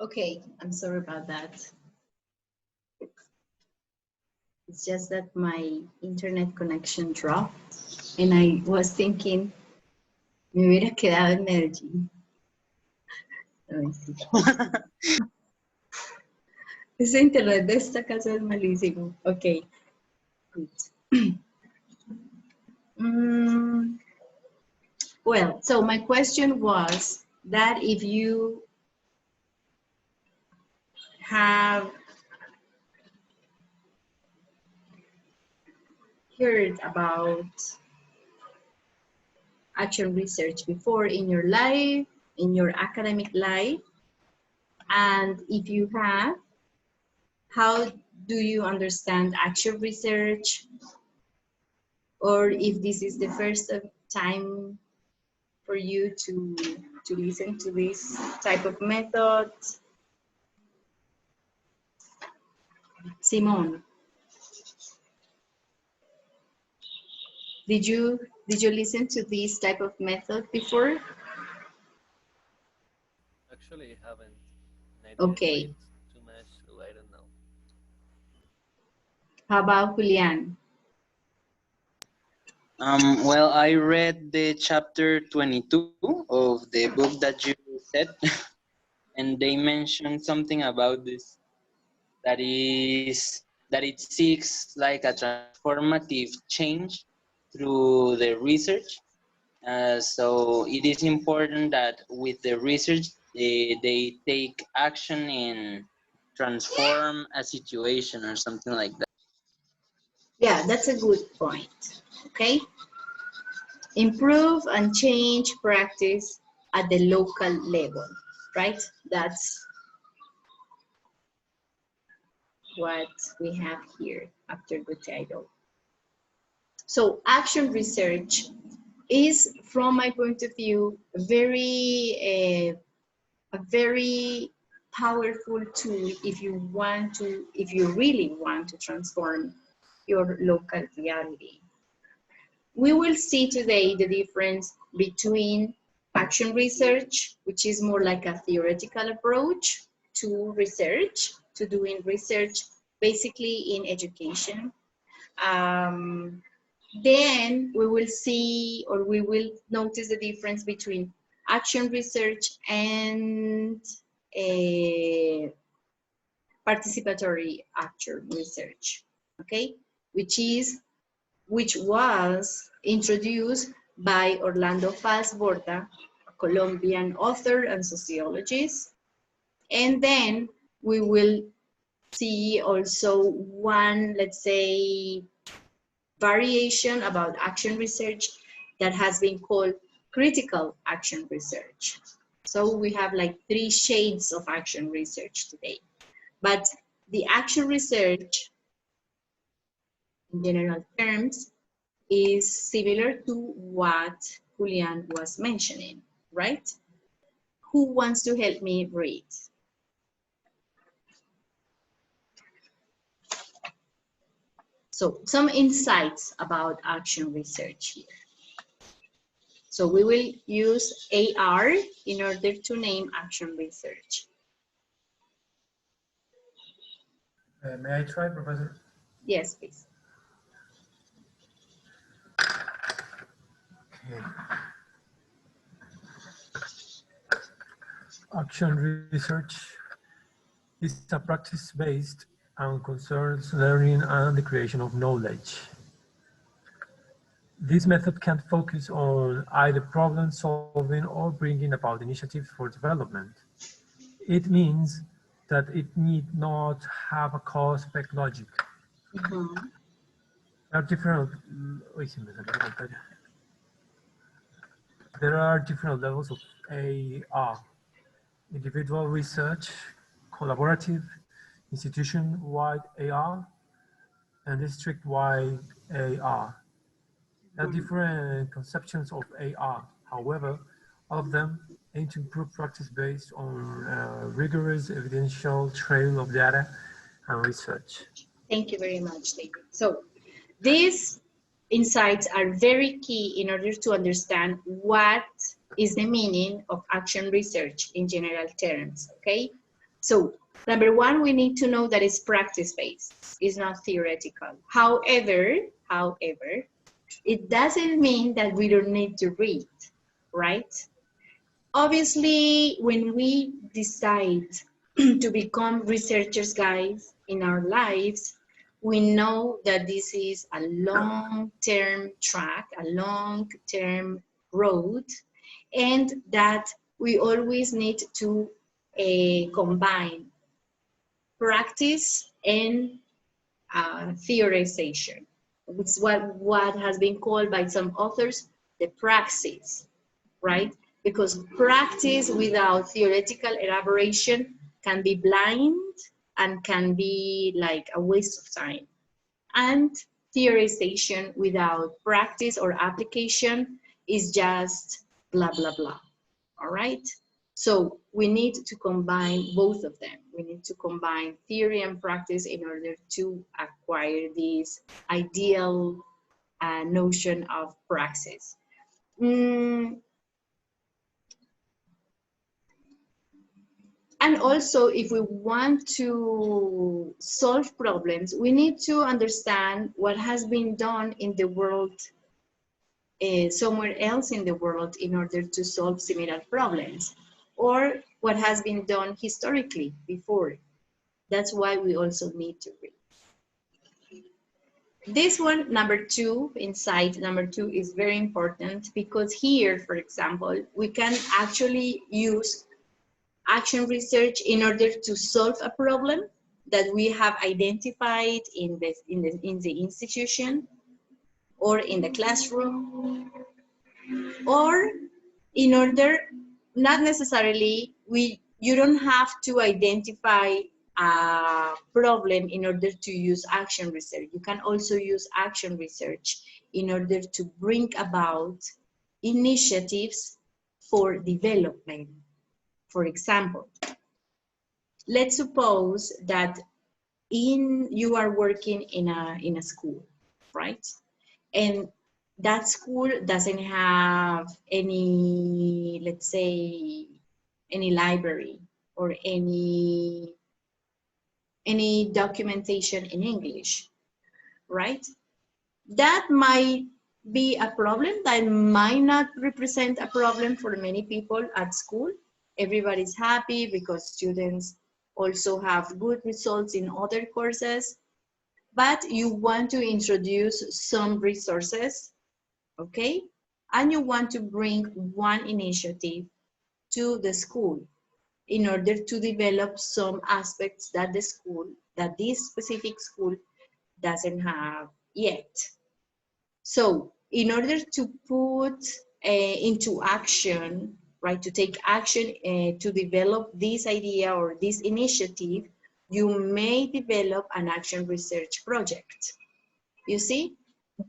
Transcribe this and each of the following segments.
Okay, I'm sorry about that. It's just that my internet connection dropped and I was thinking me hubiera quedado en Medellín. No, mentira. Ese internet de esta casa es malísimo. Ok. Good. Well, so my question was that if you have heard about action research before in your life, in your academic life, and if you have, how do you understand action research? Or if this is the first time for you to listen to this type of method. Simone, did you listen to this type of method before? Actually, I haven't. And I didn't read Okay. too much, so I don't know. How about Julian? Well, I read the chapter 22 of the book that you said, and they mentioned something about this, that it seeks like a transformative change through the research. So it is important that with the research, they take action and transform a situation or something like that. Yeah, that's a good point. Okay. Improve and change practice at the local level, right? That's what we have here after the title. So action research is, from my point of view, a very powerful tool if you really want to transform your local reality. We will see today the difference between action research, which is more like a theoretical approach to research, to doing research basically in education. Then we will see, or we will notice the difference between action research and participatory action research, okay? Which was introduced by Orlando Falsborda, a Colombian author and sociologist. And then we will see also one, let's say, variation about action research that has been called critical action research. So we have like 3 shades of action research today. But the action research, in general terms, is similar to what Julian was mentioning, right? Who wants to help me read? So some insights about action research here. So we will use AR in order to name action research. May I try, Professor? Yes, please. Okay. Action research is a practice based on concerns learning and the creation of knowledge. This method can focus on either problem solving or bringing about initiatives for development. It means that it need not have a cause-effect logic. Mm-hmm. There are different levels of AR. Individual research, collaborative, institution-wide AR, and district-wide AR. There are different conceptions of AR. However, all of them aim to improve practice based on rigorous evidential trail of data and research. Thank you very much, David. So these insights are very key in order to understand what is the meaning of action research in general terms, okay? So number one, we need to know that it's practice-based. It's not theoretical. However, it doesn't mean that we don't need to read, right? Obviously, when we decide to become researchers, guys, in our lives, we know that this is a long-term track, a long-term road, and that we always need to combine practice and theorization. It's what has been called by some authors the praxis, right? Because practice without theoretical elaboration can be blind and can be like a waste of time. And theorization without practice or application is just blah, blah, blah, all right? So we need to combine both of them. We need to combine theory and practice in order to acquire this ideal notion of praxis. And also, if we want to solve problems, we need to understand what has been done in the world, somewhere else in the world, in order to solve similar problems, or what has been done historically before. That's why we also need to read. This one, number two, inside number two, is very important because here, for example, we can actually use action research in order to solve a problem that we have identified in the institution or in the classroom, or in order, not necessarily, you don't have to identify a problem in order to use action research. You can also use action research in order to bring about initiatives for development. For example, let's suppose that you are working in a school, right? And that school doesn't have any, let's say, any library or any documentation in English, right? That might be a problem. That might not represent a problem for many people at school. Everybody's happy because students also have good results in other courses, but you want to introduce some resources, okay? And you want to bring one initiative to the school in order to develop some aspects that this specific school doesn't have yet. So in order to put into action, right, to take action to develop this idea or this initiative, you may develop an action research project. You see,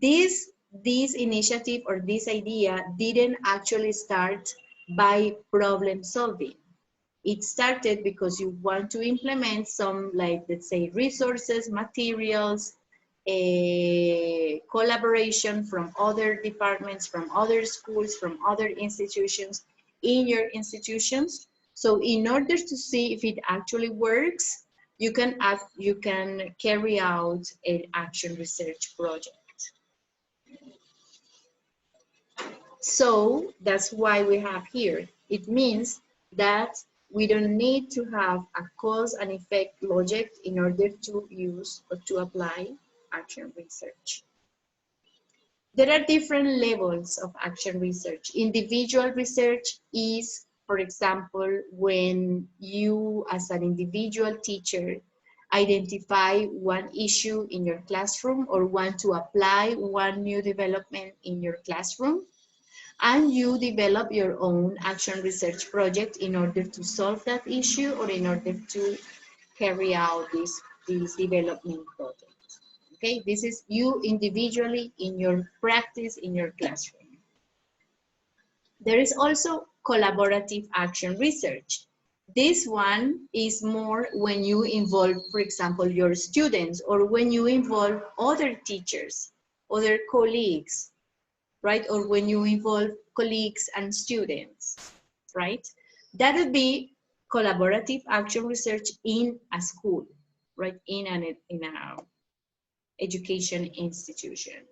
this initiative or this idea didn't actually start by problem solving. It started because you want to implement some, like, let's say, resources, materials, a collaboration from other departments, from other schools, from other institutions in your institutions. So in order to see if it actually works, you can carry out an action research project. So that's why we have here. It means that we don't need to have a cause and effect logic in order to use or to apply action research. There are different levels of action research. Individual research is, for example, when you as an individual teacher identify one issue in your classroom or want to apply one new development in your classroom, and you develop your own action research project in order to solve that issue or in order to carry out this development project. Okay, this is you individually in your practice in your classroom. There is also collaborative action research. This one is more when you involve, for example, your students, or when you involve other teachers, other colleagues, right? Or when you involve colleagues and students, right? That would be collaborative action research in a school, right? In a education institution.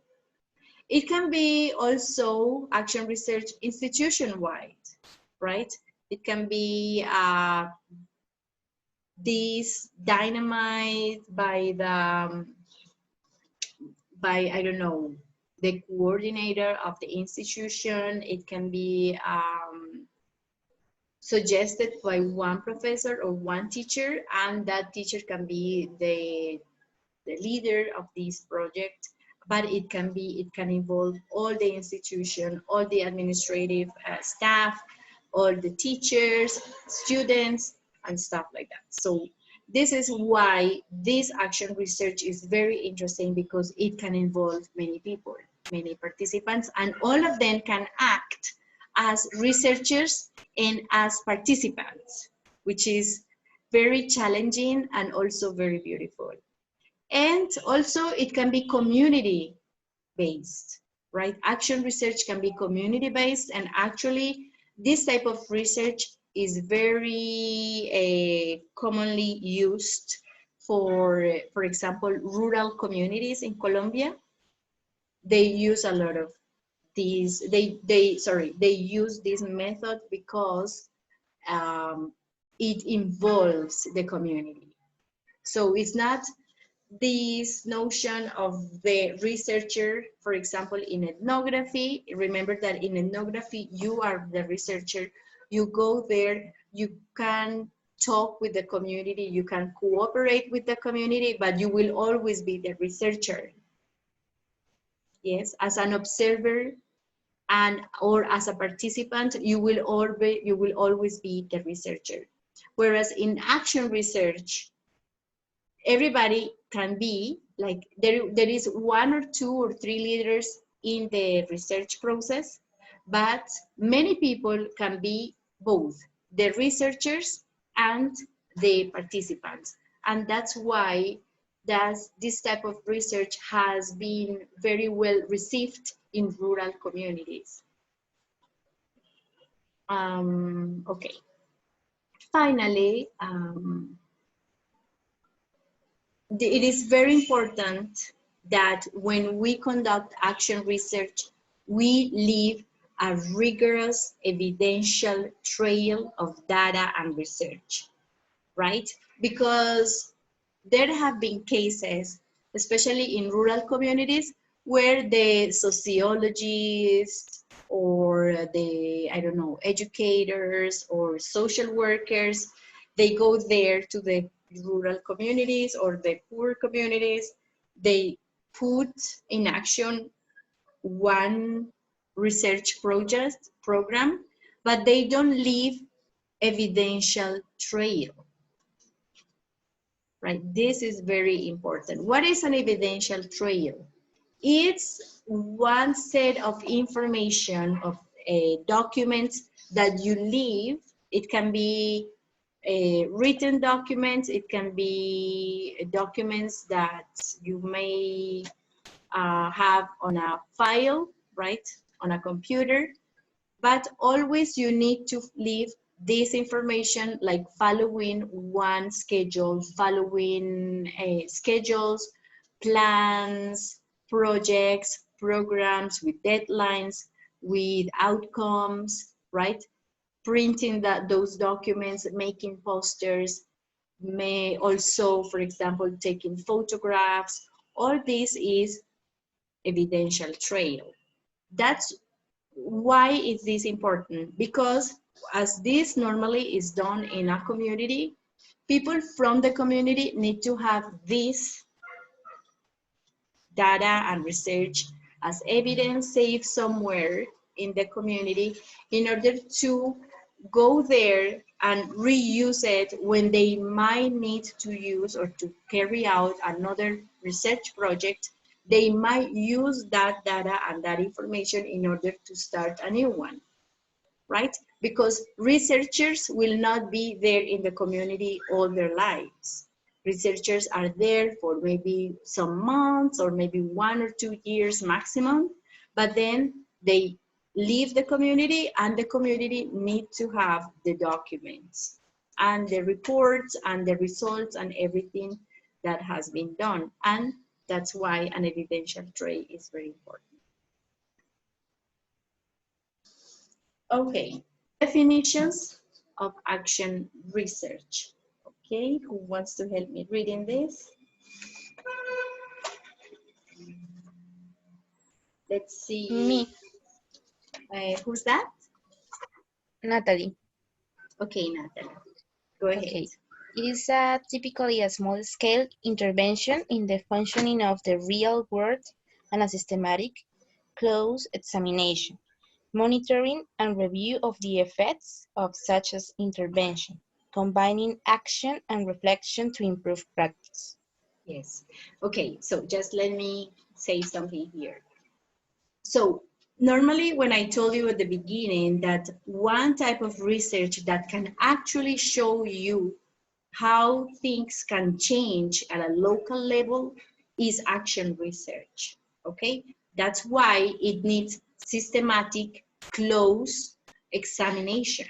It can be also action research institution-wide, right? It can be this dynamite by the, I don't know, the coordinator of the institution. It can be suggested by one professor or one teacher, and that teacher can be the leader of this project, but it can involve all the institution, all the administrative staff, all the teachers, students, and stuff like that. So this is why this action research is very interesting, because it can involve many people, many participants, and all of them can act as researchers and as participants, which is very challenging and also very beautiful. And also it can be community-based, right? Action research can be community-based, and actually this type of research is very commonly used for example, rural communities in Colombia. They use a lot of these, they use this method because it involves the community. So it's not this notion of the researcher, for example, in ethnography. Remember that in ethnography, you are the researcher. You go there, you can talk with the community, you can cooperate with the community, but you will always be the researcher. Yes, as an observer or as a participant, you will always be the researcher. Whereas in action research, everybody can be, like, there is 1 or 2 or 3 leaders in the research process, but many people can be both the researchers and the participants. And that's why this type of research has been very well received in rural communities. Okay. Finally, it is very important that when we conduct action research, we leave a rigorous evidential trail of data and research, right? Because there have been cases, especially in rural communities, where the sociologists or the, I don't know, educators or social workers, they go there to the rural communities or the poor communities. They put in action one research program, but they don't leave evidential trail. Right, this is very important. What is an evidential trail? It's one set of information, of documents that you leave. It can be written documents, it can be documents that you may have on a file, right, on a computer, but always you need to leave this information, like following one schedule, following schedules, plans, projects, programs with deadlines, with outcomes, right? Printing those documents, making posters, may also, for example, taking photographs. All this is evidential trail. That's why is this important? Because as this normally is done in a community, people from the community need to have this data and research as evidence saved somewhere in the community in order to go there and reuse it when they might need to use or to carry out another research project. They might use that data and that information in order to start a new one, right? Because researchers will not be there in the community all their lives. Researchers are there for maybe some months or maybe 1 or 2 years maximum, but then they leave the community and the community need to have the documents. and the reports and the results and everything that has been done. And that's why an evidential tray is very important. Okay, definitions of action research. Okay, who wants to help me reading this? Let's see. Me. Who's that? Natalie. Okay, Natalie, go ahead. Okay. It is typically a small-scale intervention in the functioning of the real world and a systematic, close examination, monitoring and review of the effects of such as intervention, combining action and reflection to improve practice. Yes. Okay, so just let me say something here. So normally when I told you at the beginning that one type of research that can actually show you how things can change at a local level is action research, okay? That's why it needs systematic, close examination.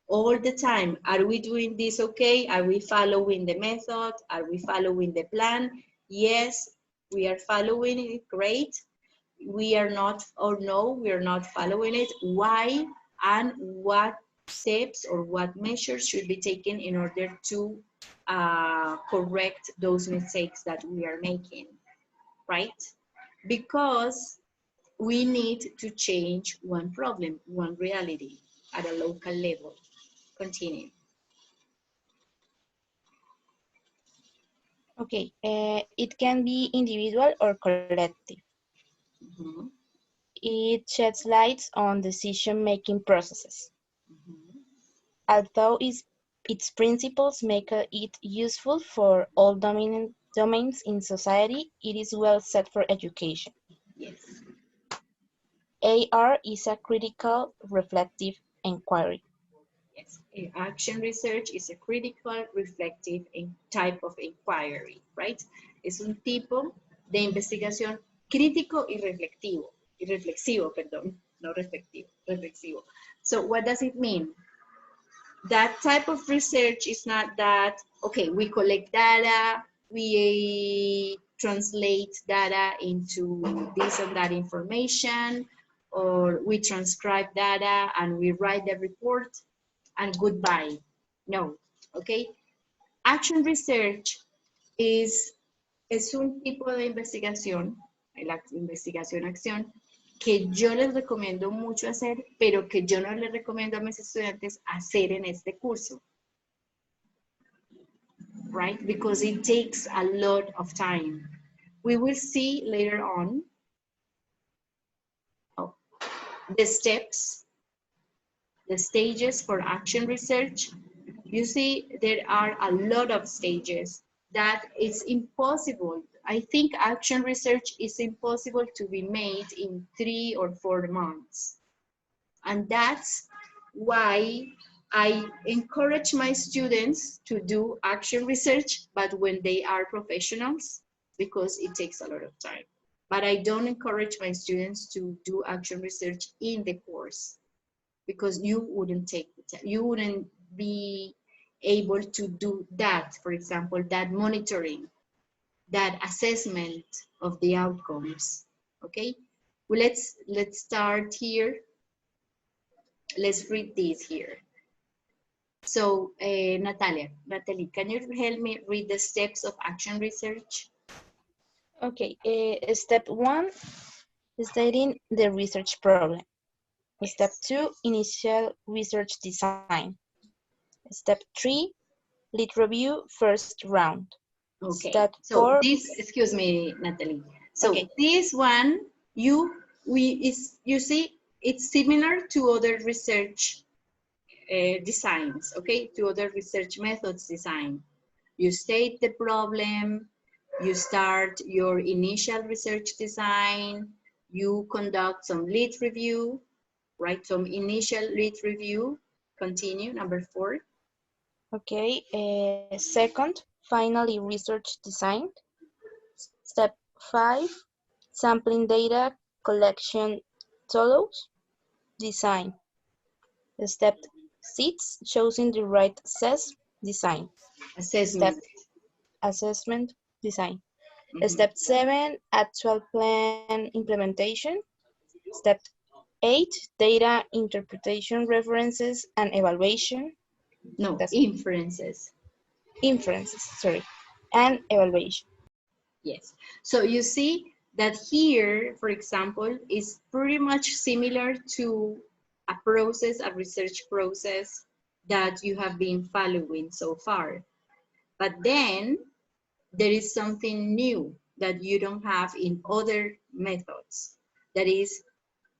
All the time, are we doing this okay? Are we following the method? Are we following the plan? Yes, we are following it, great. We are not, or no, we are not following it. Why and what steps or what measures should be taken in order to correct those mistakes that we are making, right? Because we need to change one problem, one reality at a local level. Continue. Okay, it can be individual or collective. Mm-hmm. It sheds light on decision-making processes. Mm-hmm. Although its principles make it useful for all domains in society, it is well set for education. Yes. AR is a critical, reflective inquiry. Yes, action research is a critical, reflective type of inquiry, right? Es un tipo de investigación crítico y reflexivo, perdón, no reflectivo, reflexivo. So what does it mean? That type of research is not that, okay, we collect data, we translate data into this and that information, or we transcribe data and we write the report, and goodbye. No, okay? Action research es un tipo de investigación, la investigación-acción, que yo les recomiendo mucho hacer, pero que yo no les recomiendo a mis estudiantes hacer en este curso. Right? Because it takes a lot of time. We will see later on the steps, the stages for action research. You see, there are a lot of stages that it's impossible. I think action research is impossible to be made in 3 or 4 months. And that's why I encourage my students to do action research, but when they are professionals, because it takes a lot of time. But I don't encourage my students to do action research in the course, because you wouldn't take the time. You wouldn't be able to do that, for example, that monitoring, that assessment of the outcomes, okay? Well, let's start here. Let's read this here. So, Natalie, can you help me read the steps of action research? Okay, step 1, stating the research problem. Yes. Step 2, initial research design. Step 3, lead review, first round. Okay, Step so 4, this, excuse me, Natalie. So okay. This one, you see, it's similar to other research designs, okay, to other research methods design. You state the problem, you start your initial research design, you conduct some lead review, right? Some initial lead review. Continue, number 4. Okay, second, finally research design. Step 5, sampling data collection follows. Design. Step 6, choosing the right design. Assessment. Assessment design. Mhm. Step 7, actual plan implementation. Step 8, data interpretation, references, and evaluation. No, That's inferences. inferences, sorry, and evaluation. Yes. So you see that here, for example, is pretty much similar to a process, a research process that you have been following so far. But then there is something new that you don't have in other methods. That is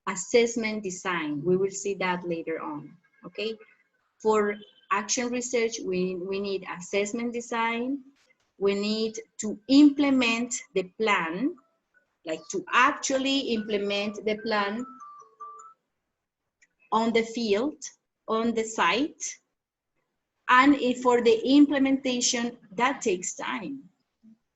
assessment design. We will see that later on, okay? For action research, we need assessment design. We need to implement the plan, like to actually implement the plan on the field, on the site. And for the implementation, that takes time,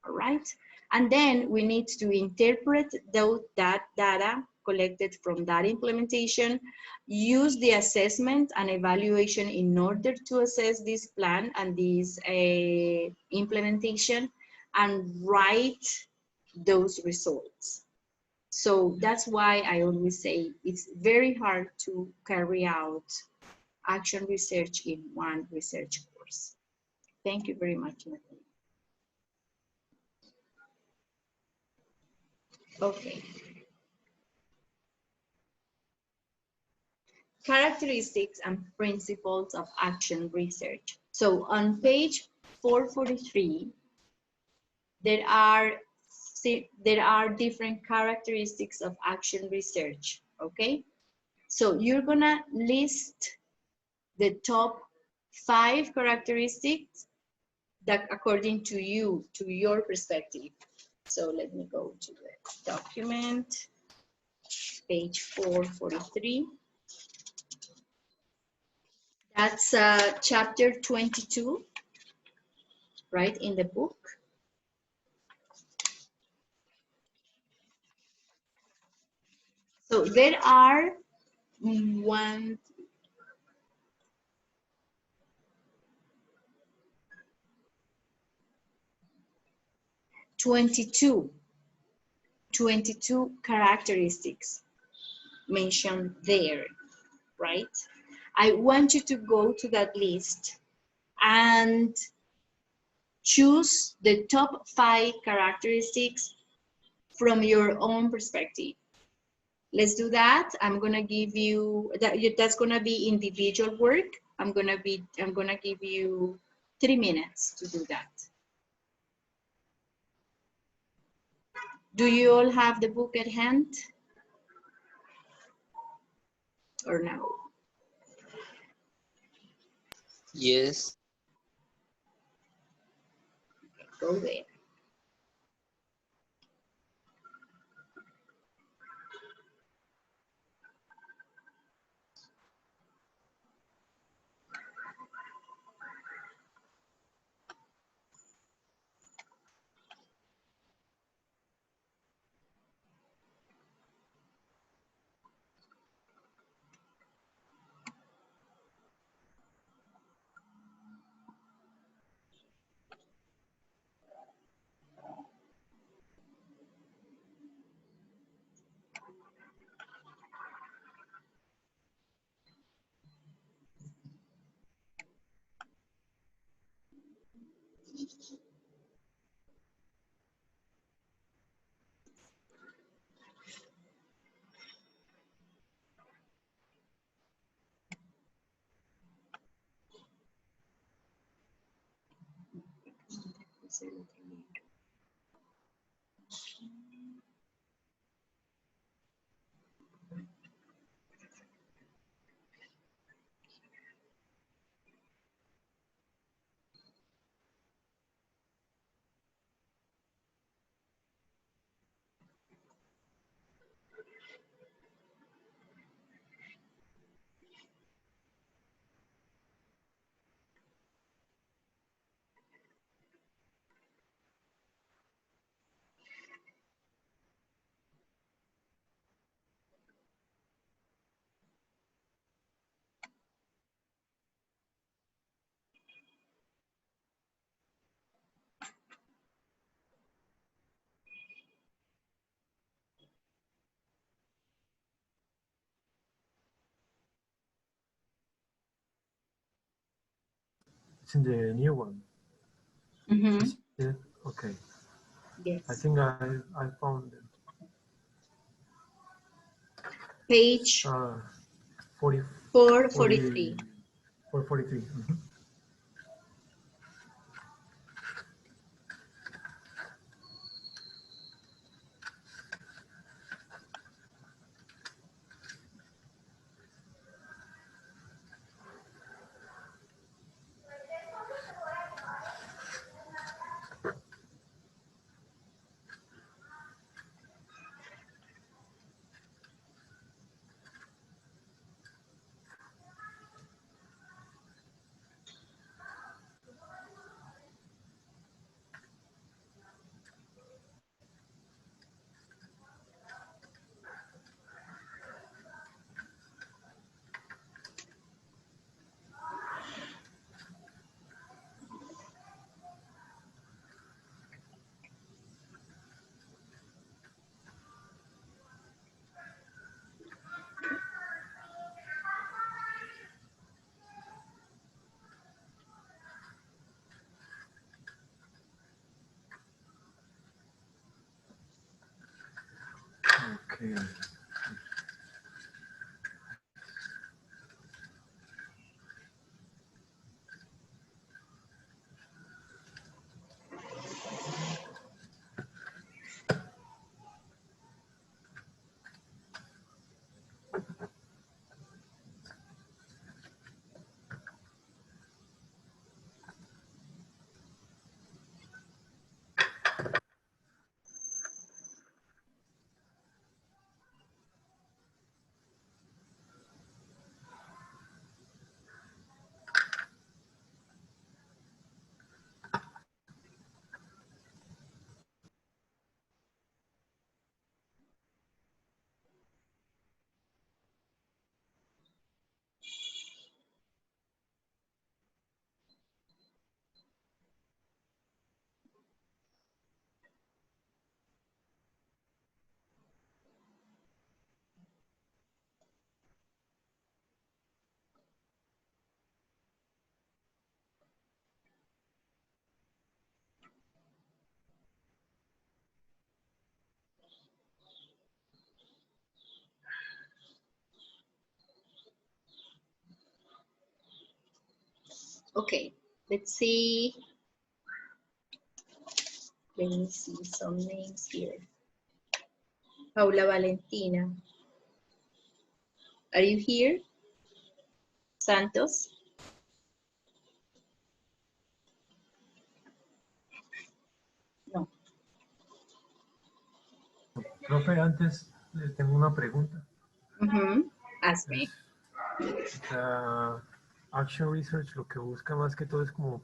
all right? And then we need to interpret that data collected from that implementation, use the assessment and evaluation in order to assess this plan and this implementation, and write those results. So that's why I always say it's very hard to carry out action research in one research course. Thank you very much, Natalie. Okay. Characteristics and principles of action research. So on page 443, there are different characteristics of action research, okay? So you're gonna list the top 5 characteristics that according to you, to your perspective. So let me go to the document, page 443. That's chapter 22, right, in the book. So there are 22 characteristics mentioned there, right? I want you to go to that list and choose the top 5 characteristics from your own perspective. Let's do that. I'm gonna give you that's gonna be individual work. I'm gonna give you 3 minutes to do that. Do you all have the book at hand? Or no? Yes. Go there. It's in the new one. Mm-hmm. Is it? Okay. Yes. I think I found it. Page 443. 443. Mhm. Okay. Okay, let's see. Let me see some names here. Paula Valentina. Are you here? Santos? No. Profe, antes le tengo una pregunta. Ask me. Action Research lo que busca más que todo es como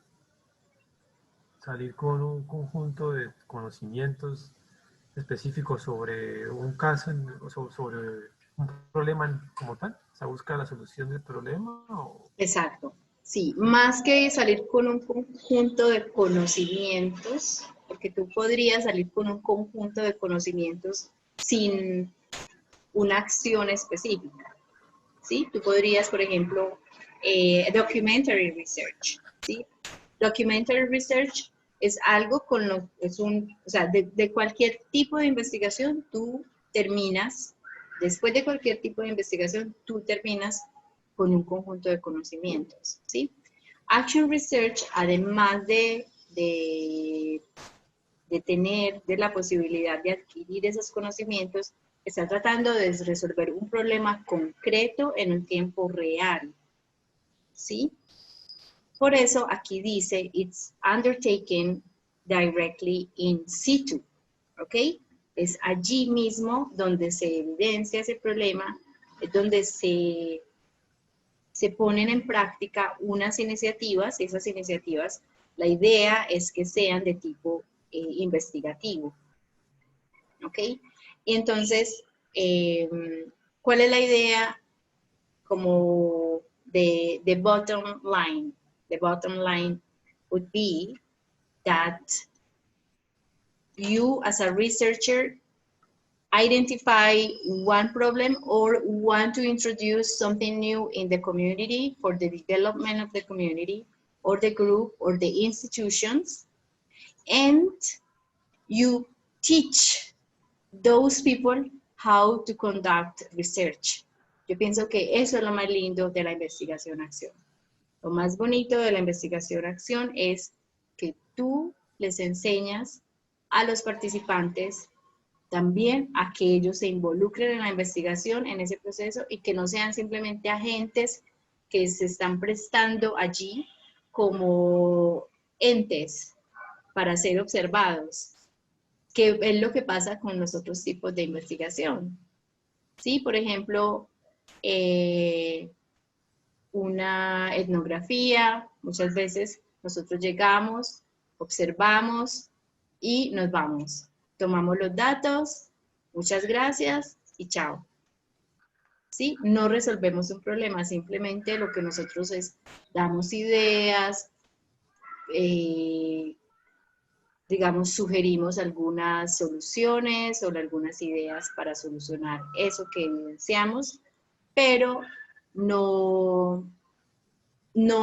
salir con un conjunto de conocimientos específicos sobre un caso, sobre un problema como tal. O sea, busca la solución del problema. Exacto. Sí, más que salir con un conjunto de conocimientos, porque tú podrías salir con un conjunto de conocimientos sin una acción específica, ¿sí? Tú podrías, por ejemplo, documentary research, ¿sí? Documentary research es algo con lo, o sea, de cualquier tipo de investigación, tú terminas, después de cualquier tipo de investigación, tú terminas con un conjunto de conocimientos, ¿sí? Action research, además de tener de la posibilidad de adquirir esos conocimientos, está tratando de resolver un problema concreto en un tiempo real, ¿sí? Por eso aquí dice, it's undertaken directly in situ, ¿ok? Es allí mismo donde se evidencia ese problema, es donde se ponen en práctica unas iniciativas, y esas iniciativas, la idea es que sean de tipo investigativo, ¿ok? Y entonces, ¿cuál es la idea como de bottom line? The bottom line would be that you as a researcher identify one problem or want to introduce something new in the community for the development of the community, or the group or the institutions, and you teach those people how to conduct research. Yo pienso que eso es lo más lindo de la investigación-acción. Lo más bonito de la investigación-acción es que tú les enseñas a los participantes también a que ellos se involucren en la investigación, en ese proceso, y que no sean simplemente agentes que se están prestando allí como entes para ser observados, que es lo que pasa con los otros tipos de investigación. ¿Sí? Por ejemplo, una etnografía, muchas veces nosotros llegamos, observamos y nos vamos. Tomamos los datos, muchas gracias y chao. ¿Sí? No resolvemos un problema, simplemente lo que nosotros es, damos ideas, digamos, sugerimos algunas soluciones o algunas ideas para solucionar eso que evidenciamos, pero no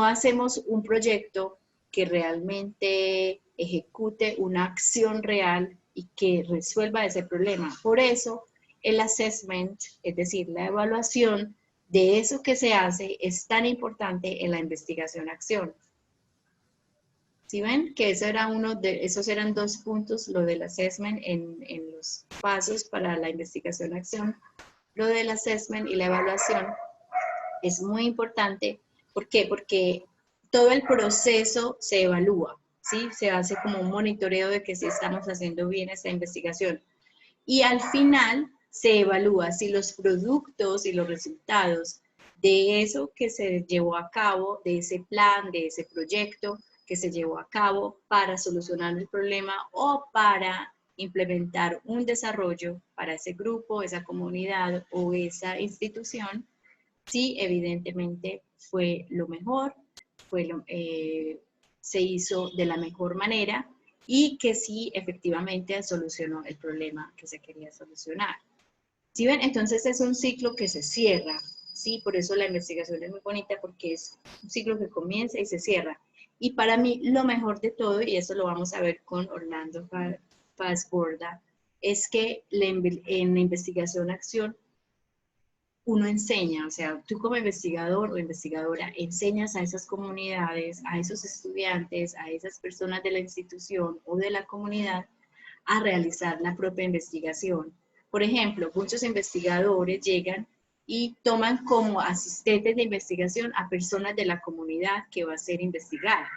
hacemos un proyecto que realmente ejecute una acción real y que resuelva ese problema. Por eso, el assessment, es decir, la evaluación de eso que se hace, es tan importante en la investigación-acción. ¿Sí ven? Que eso era esos eran 2 puntos, lo del assessment en los pasos para la investigación-acción. Lo del assessment y la evaluación es muy importante. ¿Por qué? Porque todo el proceso se evalúa, ¿sí? Se hace como un monitoreo de que si estamos haciendo bien esta investigación. Y al final se evalúa si los productos y los resultados de eso que se llevó a cabo, de ese plan, de ese proyecto que se llevó a cabo para solucionar el problema o para implementar un desarrollo para ese grupo, esa comunidad o esa institución, sí, evidentemente fue lo mejor, se hizo de la mejor manera y que sí, efectivamente solucionó el problema que se quería solucionar. ¿Sí ven? Entonces es un ciclo que se cierra, ¿sí? Por eso la investigación es muy bonita, porque es un ciclo que comienza y se cierra. Y para mí lo mejor de todo, y eso lo vamos a ver con Orlando Fassborda, es que en la investigación-acción uno enseña, o sea, tú como investigador o investigadora enseñas a esas comunidades, a esos estudiantes, a esas personas de la institución o de la comunidad a realizar la propia investigación. Por ejemplo, muchos investigadores llegan y toman como asistentes de investigación a personas de la comunidad que va a ser investigada.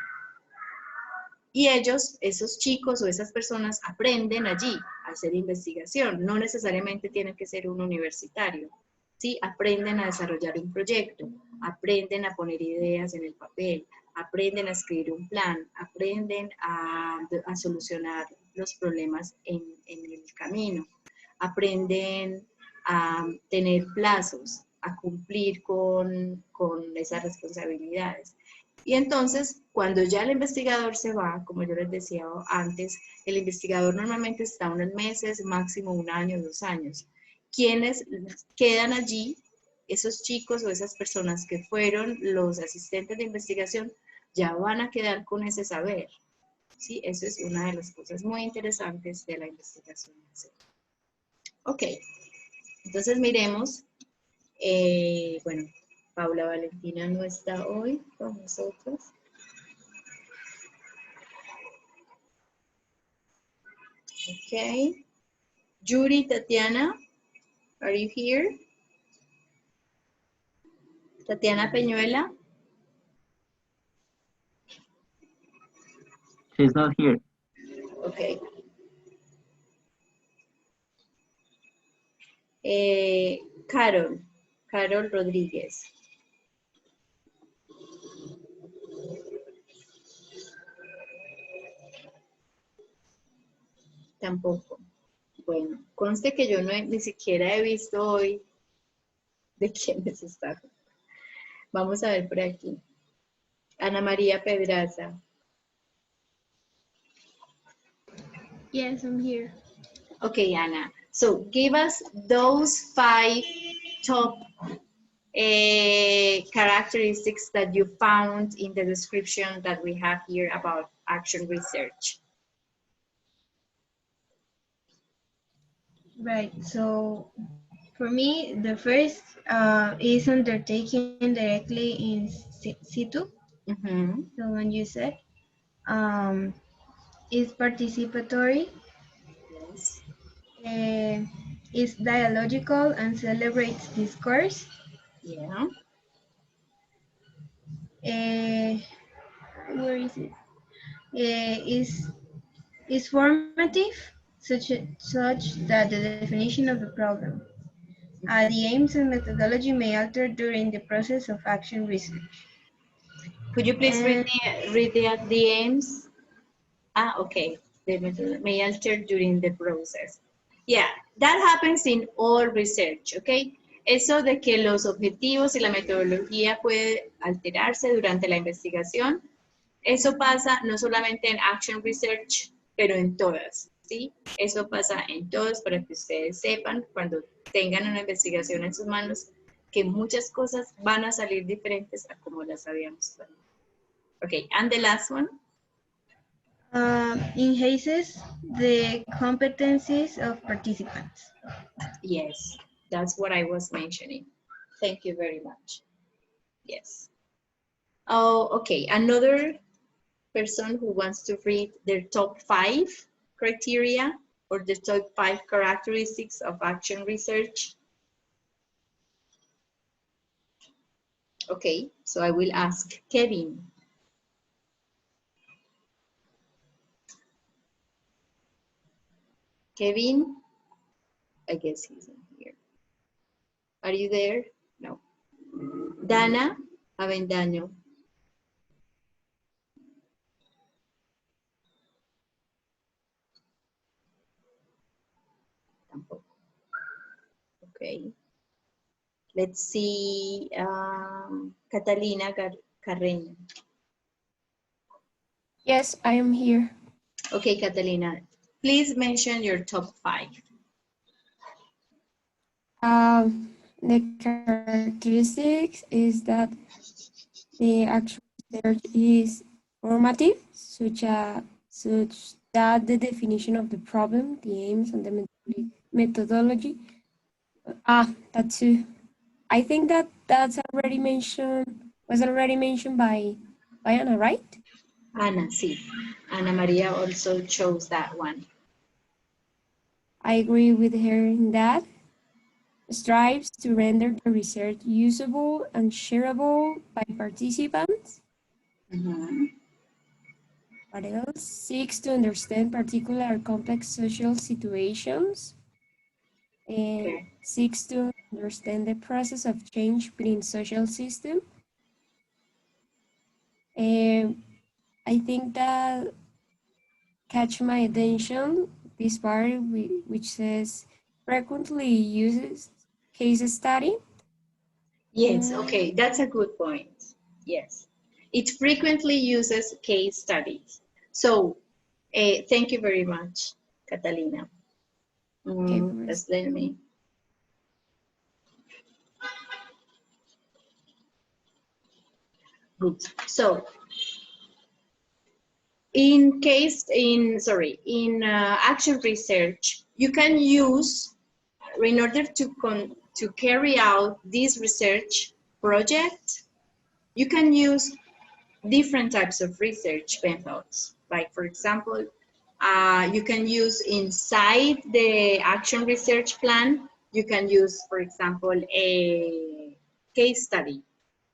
Y ellos, esos chicos o esas personas, aprenden allí a hacer investigación. No necesariamente tienen que ser un universitario. ¿Sí? Aprenden a desarrollar un proyecto, aprenden a poner ideas en el papel, aprenden a escribir un plan, aprenden a solucionar los problemas en el camino, aprenden a tener plazos, a cumplir con esas responsabilidades. Y entonces, cuando ya el investigador se va, como yo les decía antes, el investigador normalmente está unos meses, máximo 1 año, 2 años. Quienes quedan allí, esos chicos o esas personas que fueron los asistentes de investigación, ya van a quedar con ese saber. ¿Sí? Eso es una de las cosas muy interesantes de la investigación. Ok, entonces miremos. Bueno, Paula Valentina no está hoy con nosotros. Ok. Yuri, Tatiana, are you here? Tatiana Peñuela. She's not here. Okay. Carol Rodríguez. Tampoco. Bueno, conste que yo ni siquiera he visto hoy de quiénes están. Vamos a ver por aquí. Ana María Pedraza. Yes, I'm here. Okay, Anna. So give us those 5 top the characteristics that you found in the description that we have here about action research? Right. So for me, the first is undertaken directly in situ. Mm-hmm. The one you said is participatory, Yes. is dialogical and celebrates discourse. Yeah. Where is it? Is formative, such that the definition of the problem, the aims and methodology may alter during the process of action research. Could you please read And the aims? Ah, okay. The method may alter during the process. Yeah, that happens in all research, okay? Eso de que los objetivos y la metodología puede alterarse durante la investigación, eso pasa no solamente en action research, pero en todas, ¿sí? Eso pasa en todas para que ustedes sepan cuando tengan una investigación en sus manos que muchas cosas van a salir diferentes a como las habíamos planeado. Okay, and the last one? enhances the competencies of participants. Yes, that's what I was mentioning. Thank you very much. Yes. Oh, okay. Another person who wants to read their top 5 criteria or the top 5 characteristics of action research. Okay, so I will ask Kevin. Kevin, I guess he's in here. Are you there? No. Dana Avendaño. Tampoco. Okay. Let's see, Catalina Carreño. Yes, I am here. Okay, Catalina, please mention your top 5. The characteristics is that the actual research is formative, such that the definition of the problem, the aims, and the methodology. That too. I think that's already mentioned. Was already mentioned by Anna, right? Ana, sí. Ana Maria also chose that one. I agree with her in that. Strives to render the research usable and shareable by participants. Mm-hmm. What else? Seeks to understand particular complex social situations. And Okay. seeks to understand the process of change within social system. I think that catch my attention, this part which says frequently uses case study. Yes, okay, that's a good point. Yes, it frequently uses case studies. So, thank you very much, Catalina. Just let me. Good. So, in action research, you can use, in order to carry out this research project, you can use different types of research methods. Like, for example, you can use inside the action research plan, you can use, for example, a case study,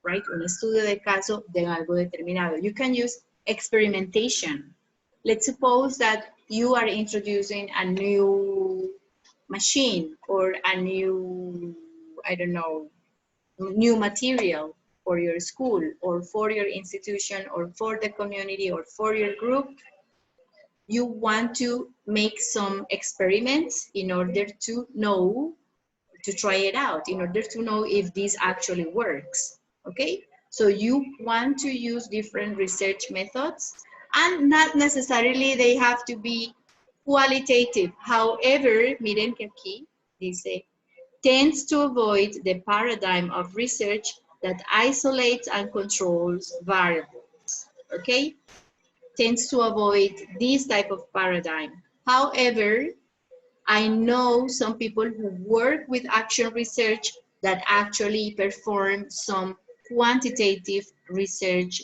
right? Un estudio de caso de algo determinado. You can use experimentation. Let's suppose that you are introducing a new machine or a new, I don't know, new material for your school or for your institution or for the community or for your group. You want to make some experiments in order to know, to try it out, in order to know if this actually works, okay? So you want to use different research methods, and not necessarily they have to be qualitative. However, miren que aquí dice, tends to avoid the paradigm of research that isolates and controls variables, okay? Tends to avoid this type of paradigm. However, I know some people who work with action research that actually perform some quantitative research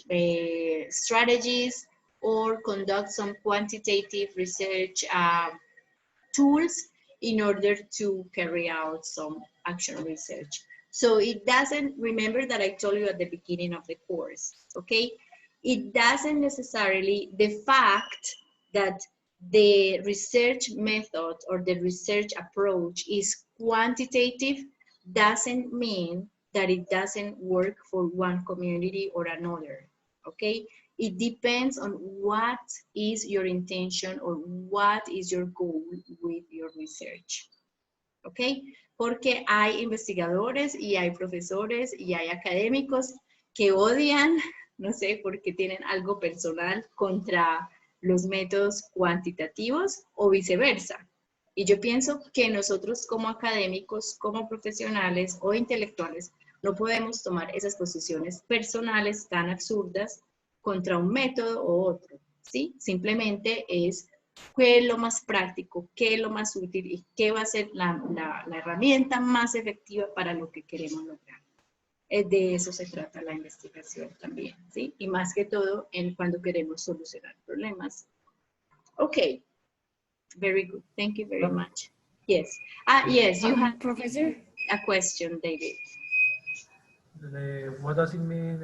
strategies or conduct some quantitative research tools in order to carry out some action research. So it doesn't, remember that I told you at the beginning of the course, okay? It doesn't necessarily, the fact that the research method or the research approach is quantitative doesn't mean that it doesn't work for one community or another, okay? It depends on what is your intention or what is your goal with your research, okay? Porque hay investigadores y hay profesores y hay académicos que odian, no sé, porque tienen algo personal contra los métodos cuantitativos o viceversa. Y yo pienso que nosotros como académicos, como profesionales o intelectuales, no podemos tomar esas posiciones personales tan absurdas contra un método u otro, ¿sí? Simplemente es qué es lo más práctico, qué es lo más útil y qué va a ser la herramienta más efectiva para lo que queremos lograr. De eso se trata la investigación también, ¿sí? Y más que todo en cuando queremos solucionar problemas. Okay, very good. Thank you very much. Yes. Yes, you have Professor? a question, David. What does it mean?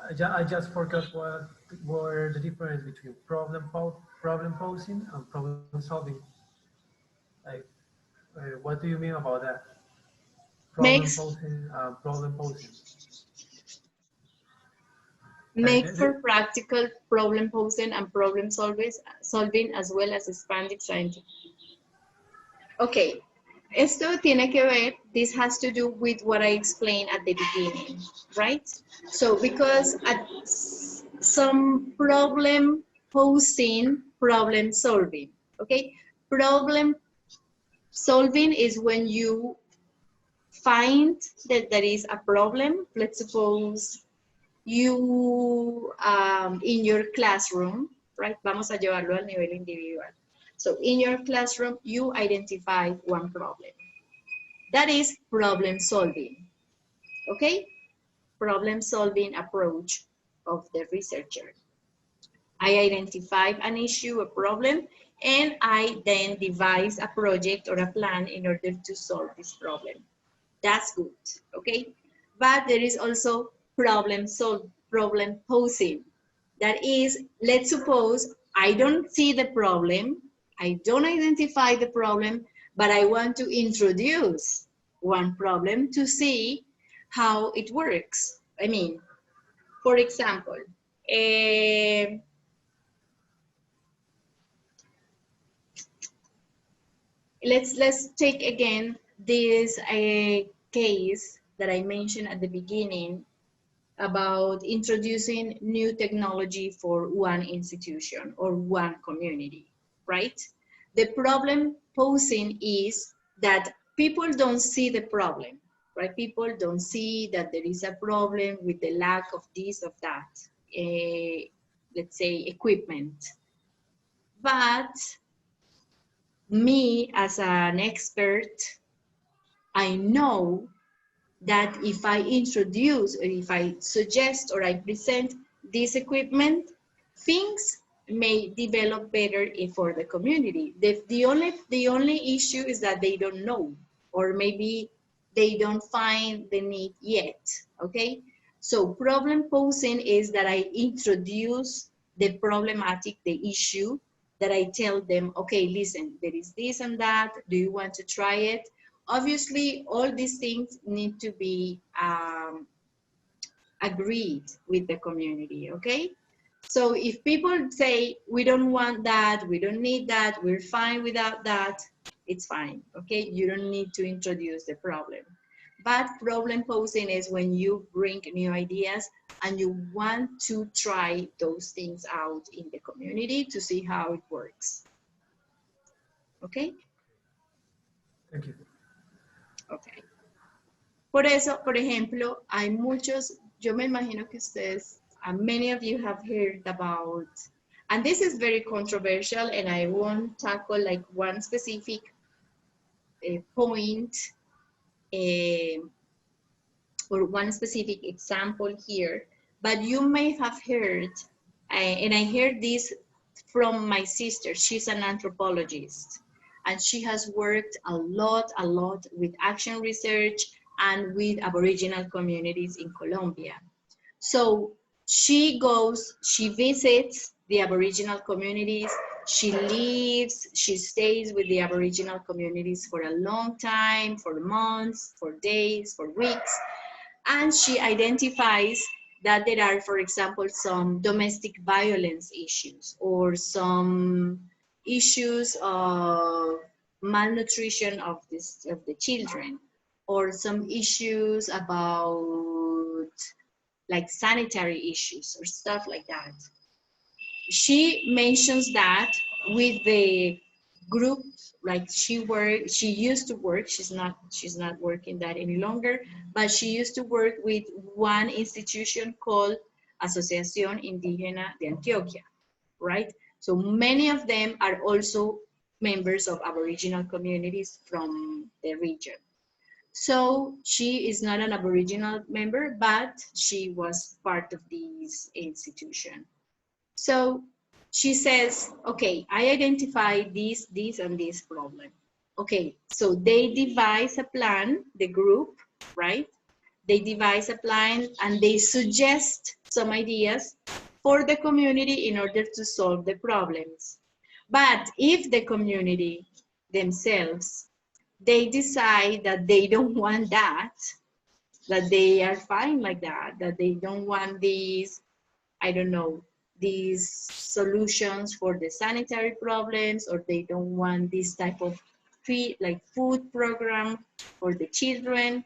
I just forgot what were the difference between problem posing and problem solving. Like, what do you mean about that? Problem posing. Make for practical problem posing and problem solving as well as expanded scientific. Okay, esto tiene que ver, this has to do with what I explained at the beginning, right? So because at some problem posing, problem solving, okay? Problem solving is when you find that there is a problem. Let's suppose you, in your classroom, right? Vamos a llevarlo al nivel individual. So in your classroom, you identify one problem. That is problem solving, okay? Problem solving approach of the researcher. I identify an issue, a problem, and I then devise a project or a plan in order to solve this problem. That's good, okay? But there is also problem posing. That is, let's suppose I don't see the problem, I don't identify the problem, but I want to introduce one problem to see how it works. I mean, for example, let's take again this case that I mentioned at the beginning about introducing new technology for one institution or one community, right? The problem posing is that people don't see the problem, right? People don't see that there is a problem with the lack of this, of that, let's say equipment. But me as an expert, I know that if I introduce or if I suggest or I present this equipment, things may develop better for the community. The only issue is that they don't know, or maybe they don't find the need yet, okay? So problem posing is that I introduce the problematic, the issue, that I tell them, okay, listen, there is this and that, do you want to try it? Obviously, all these things need to be agreed with the community, okay? So if people say, we don't want that, we don't need that, we're fine without that, it's fine, okay? You don't need to introduce the problem. But problem posing is when you bring new ideas and you want to try those things out in the community to see how it works. Okay? Thank you. Okay. Por eso, por ejemplo, hay muchos, yo me imagino que ustedes, many of you have heard about, and this is very controversial, and I won't tackle like one specific point or one specific example here, but you may have heard, and I heard this from my sister. She's an anthropologist, and she has worked a lot with action research and with Aboriginal communities in Colombia. So she goes, she visits the Aboriginal communities, she lives, she stays with the Aboriginal communities for a long time, for months, for days, for weeks, and she identifies that there are, for example, some domestic violence issues or some issues of malnutrition of the children, or some issues about like sanitary issues or stuff like that. She mentions that with the group, like she used to work, she's not working that any longer, but she used to work with one institution called Asociación Indígena de Antioquia, right? So many of them are also members of Aboriginal communities from the region. So she is not an Aboriginal member, but she was part of this institution. So she says, okay, I identify this, and this problem. Okay, so they devise a plan, the group, right? They devise a plan and they suggest some ideas for the community in order to solve the problems. But if the community themselves, they decide that they don't want that they are fine like that they don't want these, I don't know, these solutions for the sanitary problems, or they don't want this type of food program for the children,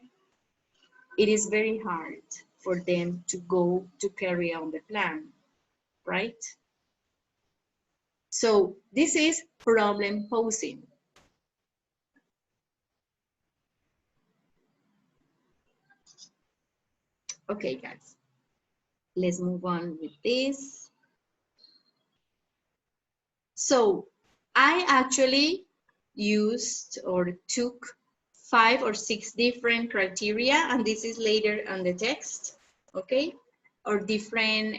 it is very hard for them to go to carry on the plan, right? So this is problem posing. Okay, guys, let's move on with this. So I actually used or took 5 or 6 different criteria, and this is later on the text, okay? Or different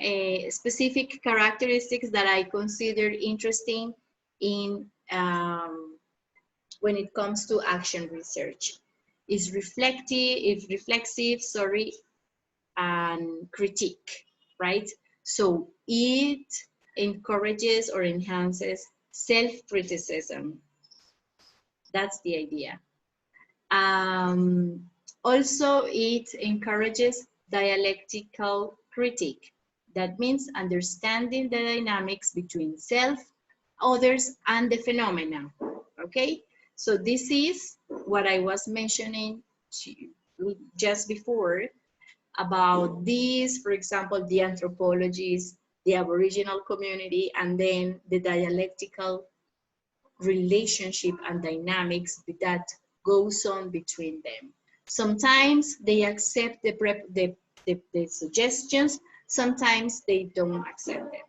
specific characteristics that I consider interesting in when it comes to action research. Is reflexive, sorry, and critique, right? So it encourages or enhances self-criticism. That's the idea. Also, it encourages dialectical critique. That means understanding the dynamics between self, others, and the phenomena, okay? So this is what I was mentioning just before about these, for example, the anthropologists, the Aboriginal community, and then the dialectical relationship and dynamics that goes on between them. Sometimes they accept the suggestions, sometimes they don't accept them.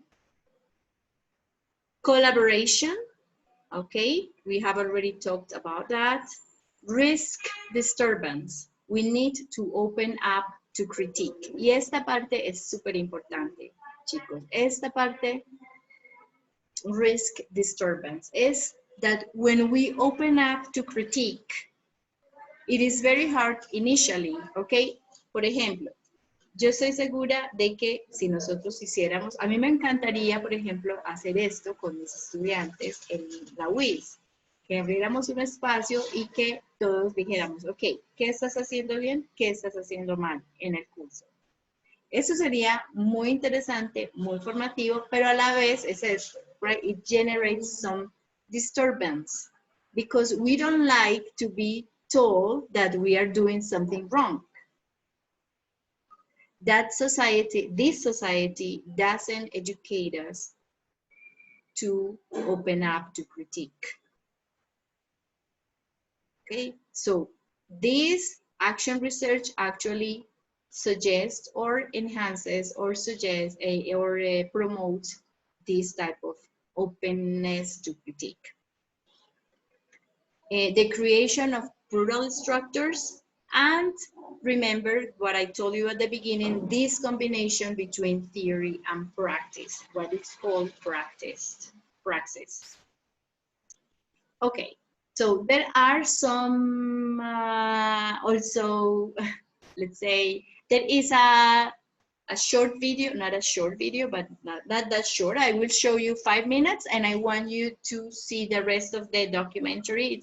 Collaboration, okay, we have already talked about that. Risk disturbance, we need to open up to critique. Y esta parte es súper importante, chicos. Esta parte, risk disturbance, is that when we open up to critique, it is very hard initially, okay? Por ejemplo, yo estoy segura de que si nosotros hiciéramos, a mí me encantaría, por ejemplo, hacer esto con mis estudiantes en la UIS, que abriéramos un espacio y que todos dijéramos, ok, ¿qué estás haciendo bien? ¿Qué estás haciendo mal en el curso? Eso sería muy interesante, muy formativo, pero a la vez es esto, right? It generates some disturbance because we don't like to be told that we are doing something wrong. That society, this society doesn't educate us to open up to critique. Okay, so this action research actually suggests or enhances or suggests or promotes this type of openness to critique. The creation of plural structures, and remember what I told you at the beginning, this combination between theory and practice, what is called praxis. Okay, so there are some also, let's say, there is a short video, not a short video, but not that short. I will show you 5 minutes and I want you to see the rest of the documentary.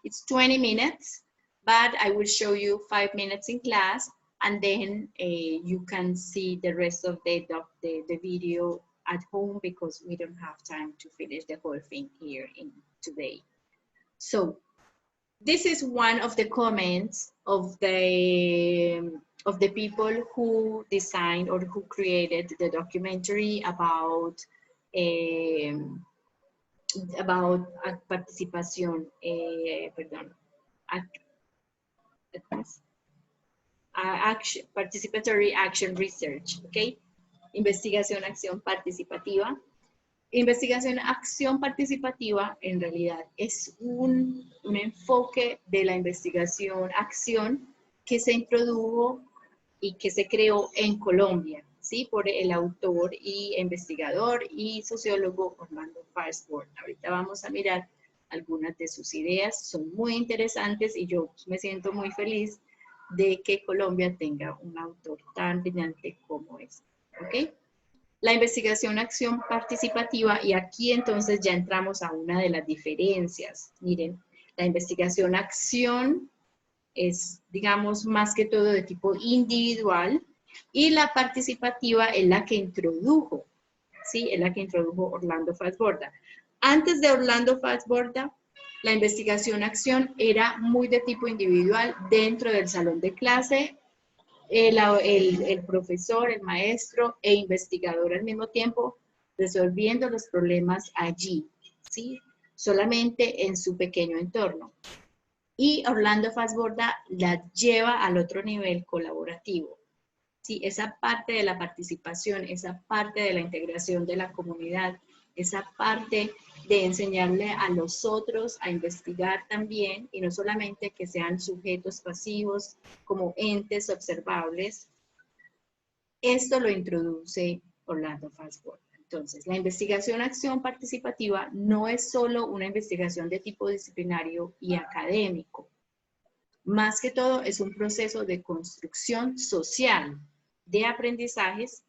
It's 20 minutes, but I will show you 5 minutes in class, and then you can see the rest of the video at home, because we don't have time to finish the whole thing here today. So this is one of the comments of the people who designed or who created the documentary about participación, participatory action research, okay? Investigación, acción participativa. Investigación, acción participativa, en realidad es un enfoque de la investigación, acción que se introdujo y que se creó en Colombia, ¿sí? Por el autor y investigador y sociólogo Orlando Farnsworth. Ahorita vamos a mirar algunas de sus ideas, son muy interesantes y yo me siento muy feliz de que Colombia tenga un autor tan brillante como este, ¿ok? La investigación acción participativa, y aquí entonces ya entramos a una de las diferencias. Miren, la investigación acción es, digamos, más que todo de tipo individual, y la participativa es la que introdujo, ¿sí? Es la que introdujo Orlando Fassborda. Antes de Orlando Fassborda, la investigación acción era muy de tipo individual dentro del salón de clase. El profesor, el maestro e investigador al mismo tiempo, resolviendo los problemas allí, ¿sí? Solamente en su pequeño entorno. Y Orlando Fassborda la lleva al otro nivel colaborativo, ¿sí? Esa parte de la participación, esa parte de la integración de la comunidad, esa parte de enseñarle a los otros a investigar también, y no solamente que sean sujetos pasivos como entes observables. Esto lo introduce Orlando Fassborda. Entonces, la investigación-acción participativa no es solo una investigación de tipo disciplinario y académico. Más que todo, es un proceso de construcción social, de aprendizajes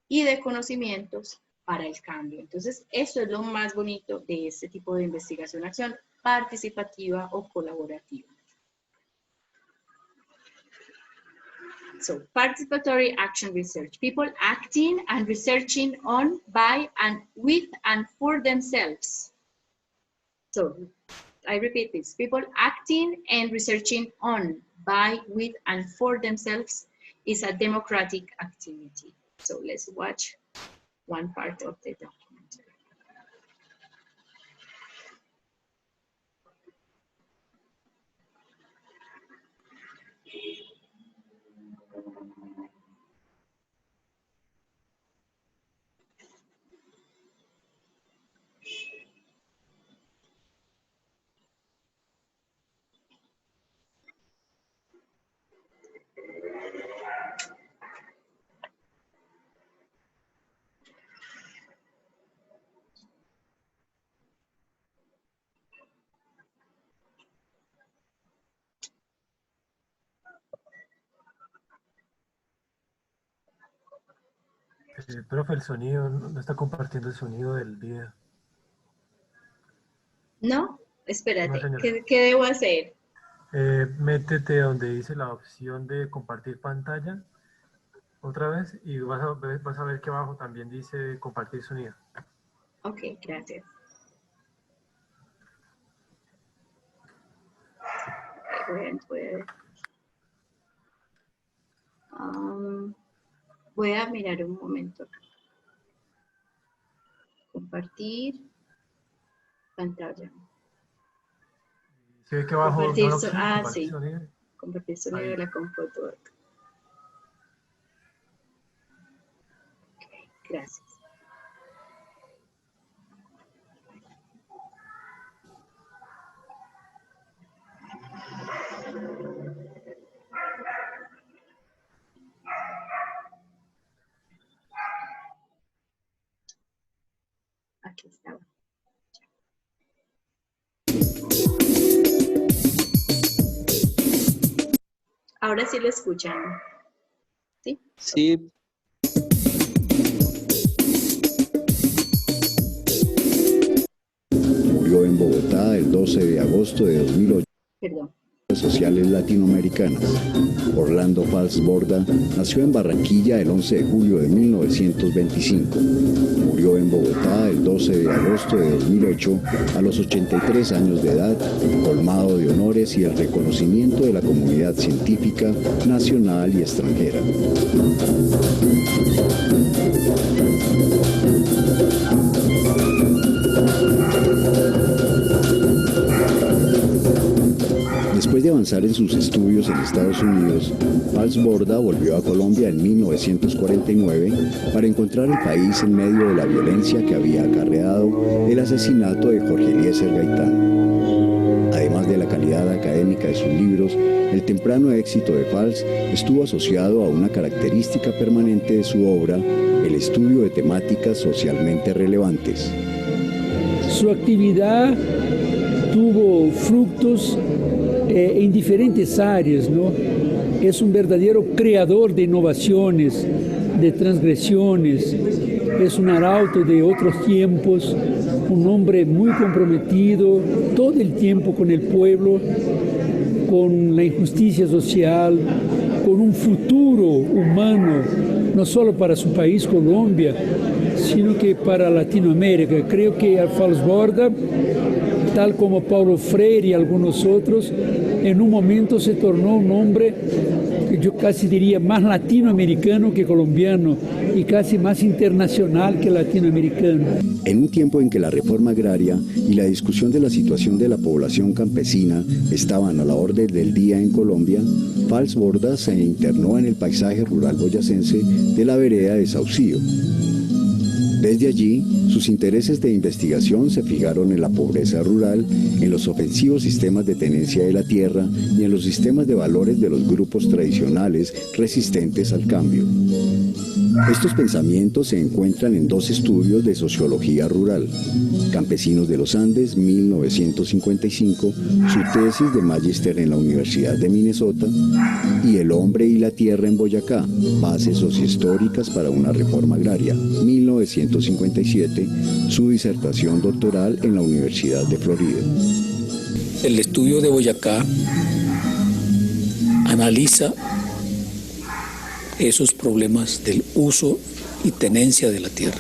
y de conocimientos para el cambio. Entonces, eso es lo más bonito de este tipo de investigación-acción participativa o colaborativa. So, participatory action research. People acting and researching on, by, and with, and for themselves. So, I repeat this. People acting and researching on, by, with, and for themselves is a democratic activity. So, let's watch one part of the documentary. Profe, el sonido, no está compartiendo el sonido del video. No, espérate, No, ¿qué debo hacer? Métete donde dice la opción de compartir pantalla otra vez y vas a ver que abajo también dice compartir sonido. Ok, gracias. Voy a mirar un momento. Compartir pantalla. ¿Se ve que abajo Compartir no la opción de compartir sí. sonido? Compartir sonido de la Comfort.org. Okay, gracias. Aquí estaba. Ahora sí lo escuchan. ¿Sí? Sí. Murió en Bogotá el 12 de agosto de 2008. Perdón. Sociales latinoamericanas. Orlando Fals Borda nació en Barranquilla el 11 de julio de 1925. Murió en Bogotá el 12 de agosto de 2008 a los 83 años de edad, colmado de honores y el reconocimiento de la comunidad científica nacional y extranjera. Después de avanzar en sus estudios en Estados Unidos, Fals Borda volvió a Colombia en 1949 para encontrar el país en medio de la violencia que había acarreado el asesinato de Jorge Eliezer Gaitán. Además de la calidad académica de sus libros, el temprano éxito de Fals estuvo asociado a una característica permanente de su obra, el estudio de temáticas socialmente relevantes. Su actividad tuvo frutos en diferentes áreas, ¿no? Es un verdadero creador de innovaciones, de transgresiones, es un arauto de otros tiempos, un hombre muy comprometido todo el tiempo con el pueblo, con la injusticia social, con un futuro humano, no solo para su país, Colombia, sino que para Latinoamérica. Creo que Fals Borda, tal como Paulo Freire y algunos otros, en un momento se tornó un hombre, yo casi diría, más latinoamericano que colombiano y casi más internacional que latinoamericano. En un tiempo en que la reforma agraria y la discusión de la situación de la población campesina estaban a la orden del día en Colombia, Fals Borda se internó en el paisaje rural boyacense de la vereda de Saucillo. Desde allí, sus intereses de investigación se fijaron en la pobreza rural, en los ofensivos sistemas de tenencia de la tierra y en los sistemas de valores de los grupos tradicionales resistentes al cambio. Estos pensamientos se encuentran en dos estudios de sociología rural: Campesinos de los Andes, 1955, su tesis de magíster en la Universidad de Minnesota, y El hombre y la tierra en Boyacá, bases sociohistóricas para una reforma agraria, 1957, su disertación doctoral en la Universidad de Florida. El estudio de Boyacá analiza esos problemas del uso y tenencia de la tierra.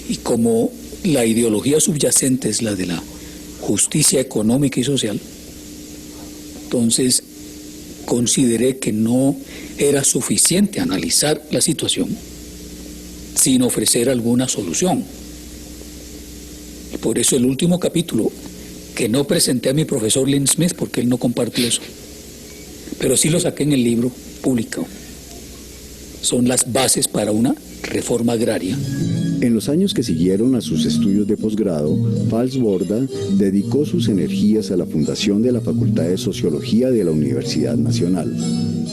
Y como la ideología subyacente es la de la justicia económica y social, entonces consideré que no era suficiente analizar la situación sin ofrecer alguna solución. Y por eso el último capítulo, que no presenté a mi profesor Lynn Smith porque él no compartió eso, pero sí lo saqué en el libro publicado, son las bases para una reforma agraria. En los años que siguieron a sus estudios de posgrado, Fals Borda dedicó sus energías a la fundación de la Facultad de Sociología de la Universidad Nacional.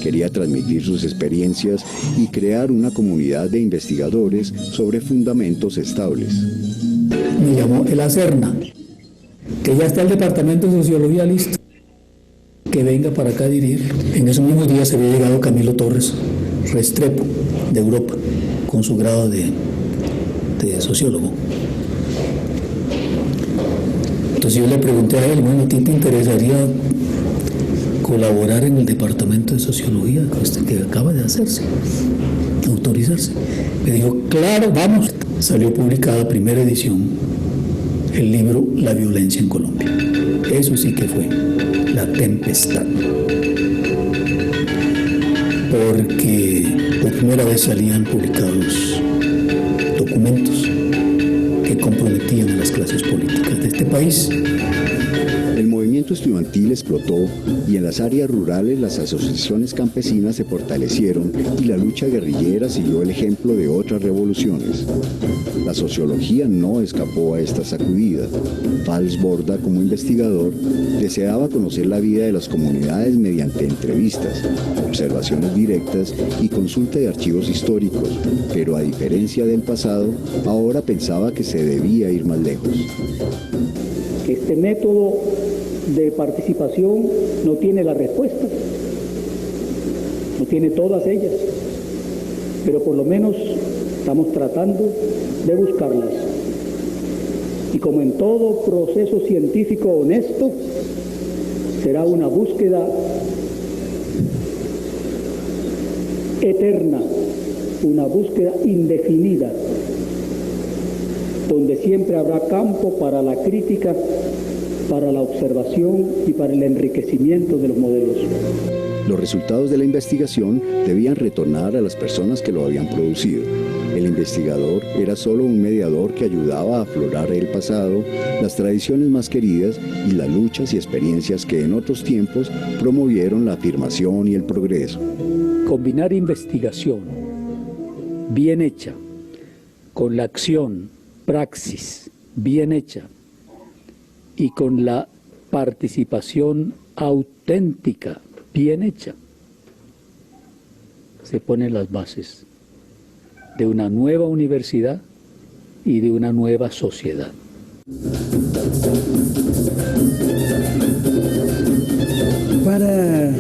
Quería transmitir sus experiencias y crear una comunidad de investigadores sobre fundamentos estables. Me llamó el Acerna, que ya está el departamento de Sociología listo, que venga para acá a dirigir. En esos mismos días se había llegado Camilo Torres Restrepo, de Europa, con su grado de sociólogo. Entonces yo le pregunté a él, bueno, ¿a ti te interesaría colaborar en el departamento de sociología que acaba de hacerse, autorizarse? Me dijo, claro, vamos. Salió publicada, primera edición, el libro La violencia en Colombia. Eso sí que fue la tempestad, porque por primera vez salían publicados documentos que comprometían a las clases políticas de este país. El movimiento movimiento estudiantil explotó y en las áreas rurales las asociaciones campesinas se fortalecieron y la lucha guerrillera siguió el ejemplo de otras revoluciones. La sociología no escapó a esta sacudida. Fals Borda, como investigador, deseaba conocer la vida de las comunidades mediante entrevistas, observaciones directas y consulta de archivos históricos, pero a diferencia del pasado, ahora pensaba que se debía ir más lejos. Este método de participación no tiene la respuesta, no tiene todas ellas, pero por lo menos estamos tratando de buscarlas. Y como en todo proceso científico honesto, será una búsqueda eterna, una búsqueda indefinida, donde siempre habrá campo para la crítica, para la observación y para el enriquecimiento de los modelos. Los resultados de la investigación debían retornar a las personas que lo habían producido. El investigador era solo un mediador que ayudaba a aflorar el pasado, las tradiciones más queridas y las luchas y experiencias que en otros tiempos promovieron la afirmación y el progreso. Combinar investigación bien hecha con la acción, praxis bien hecha y con la participación auténtica bien hecha, se ponen las bases de una nueva universidad y de una nueva sociedad. Para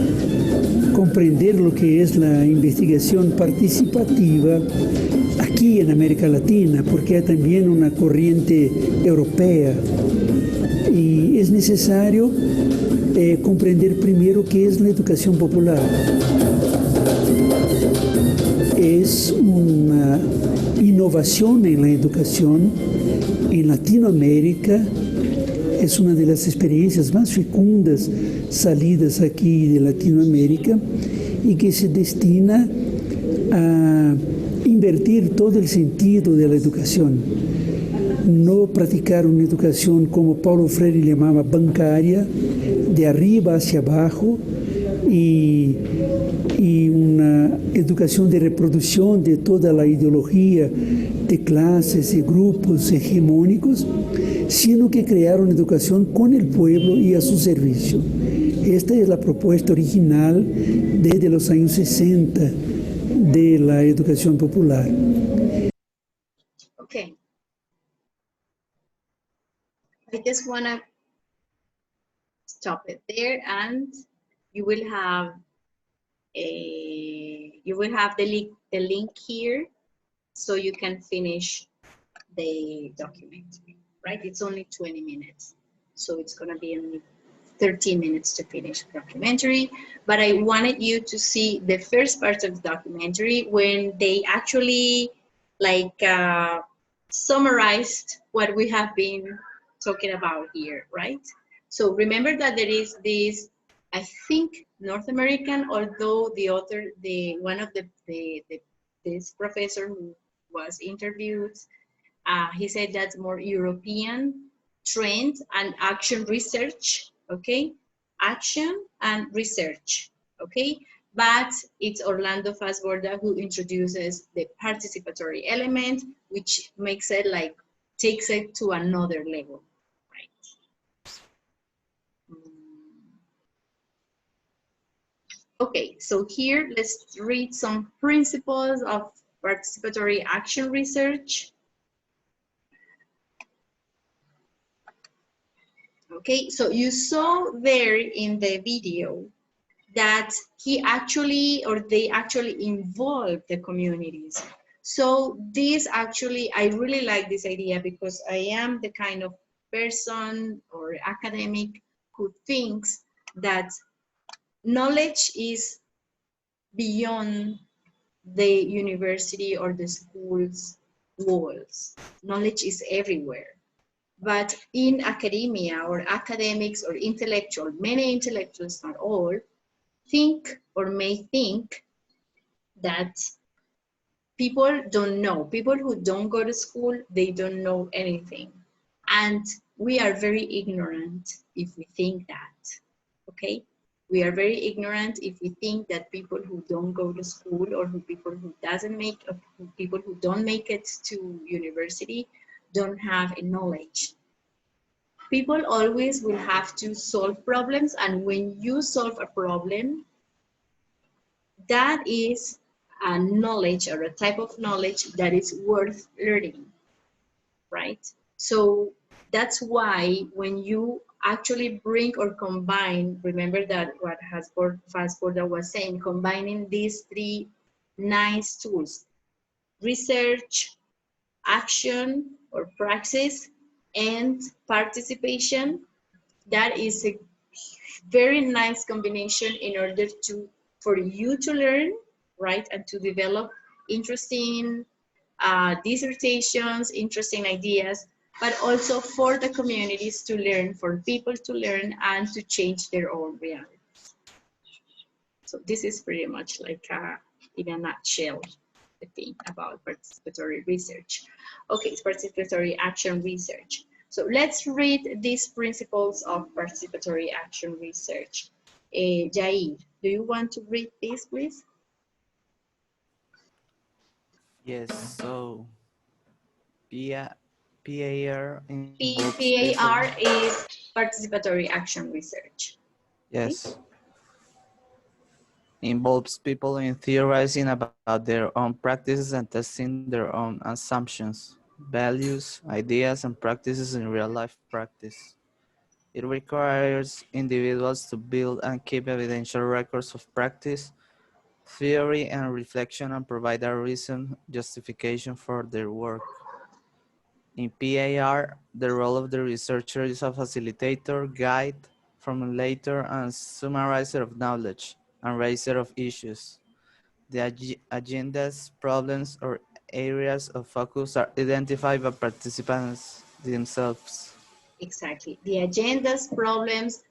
comprender lo que es la investigación participativa aquí en América Latina, porque hay también una corriente europea, y es necesario comprender primero qué es la educación popular. Es una innovación en la educación en Latinoamérica, es una de las experiencias más fecundas salidas aquí de Latinoamérica y que se destina a invertir todo el sentido de la educación. No practicar una educación como Paulo Freire llamaba bancaria, de arriba hacia abajo, y una educación de reproducción de toda la ideología de clases y grupos hegemónicos, sino que crear una educación con el pueblo y a su servicio. Esta es la propuesta original desde los años 60 de la educación popular. Okay. I just want to stop it there, and you will have the link here, so you can finish the document. Right? It's only 20 minutes, so it's going to be only 13 minutes to finish the documentary. But I wanted you to see the first part of the documentary when they actually summarized what we have been talking about here, right? So remember that there is this, I think, North American, although this professor who was interviewed, he said that's more European trend and action research, okay? Action and research, okay? But it's Orlando Fals Borda who introduces the participatory element, which makes it takes it to another level, right? Okay, so here let's read some principles of participatory action research. Okay, so you saw there in the video that they actually involve the communities. So this actually, I really like this idea because I am the kind of person or academic who thinks that knowledge is beyond the university or the school's walls. Knowledge is everywhere. But in academia or academics or intellectual, many intellectuals, not all, think or may think that people don't know. People who don't go to school, they don't know anything. And we are very ignorant if we think that, okay? We are very ignorant if we think that people who don't go to school or people who don't make it to university don't have a knowledge. People always will have to solve problems, and when you solve a problem, that is a knowledge or a type of knowledge that is worth learning, right? So that's why when you actually bring or combine, remember that what Fast-Borda was saying, combining these three nice tools, research, action or praxis, and participation, that is a very nice combination in order for you to learn, right, and to develop interesting dissertations, interesting ideas, but also for the communities to learn, for people to learn and to change their own reality. So this is pretty much like in a nutshell the thing about participatory research. Okay, it's participatory action research. So let's read these principles of participatory action research. Jair, do you want to read this, please? Yes, so PAR involves PAR is participatory action research. yes. Okay? Involves people in theorizing about their own practices and testing their own assumptions, values, ideas, and practices in real-life practice. It requires individuals to build and keep evidential records of practice, theory, and reflection, and provide a reasoned justification for their work. In PAR, the role of the researcher is a facilitator, guide, formulator, and summarizer of knowledge, and raiser of issues. The agendas, problems, or areas of focus are identified by participants themselves. Exactly. The agendas, problems,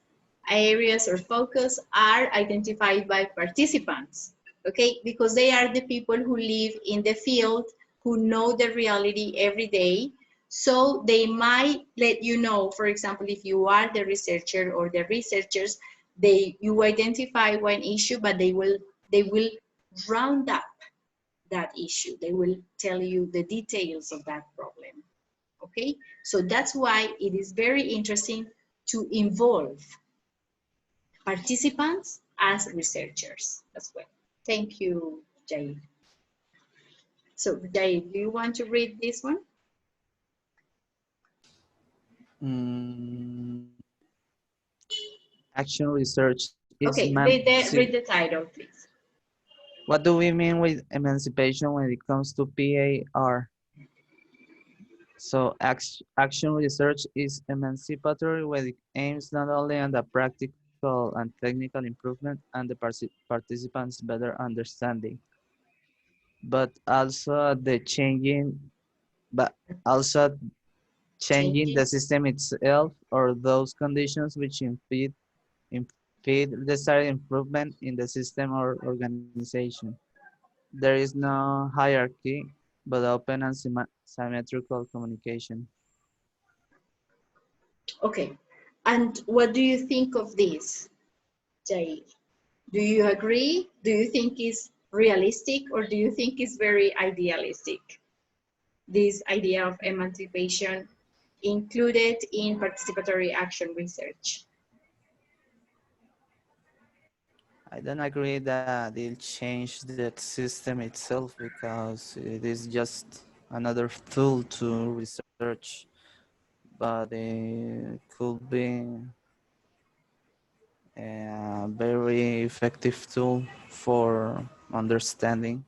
areas, or focus are identified by participants, okay? Because they are the people who live in the field, who know the reality every day. So they might let you know, for example, if you are the researcher or the researchers, you identify one issue, but they will round up that issue. They will tell you the details of that problem. Okay, so that's why it is very interesting to involve participants as researchers as well. Thank you, Jair. So, Jair, do you want to read this one? Action research is okay, read the title, please. What do we mean with emancipation when it comes to PAR? So action research is emancipatory when it aims not only on the practical and technical improvement and the participants' better understanding, but also the changing the system itself or those conditions which impede desired improvement in the system or organization. There is no hierarchy, but open and symmetrical communication. Okay, and what do you think of this, Jair? Do you agree? Do you think it's realistic, or do you think it's very idealistic? This idea of emancipation included in participatory action research. I don't agree that it'll change the system itself because it is just another tool to research, but it could be a very effective tool for understanding.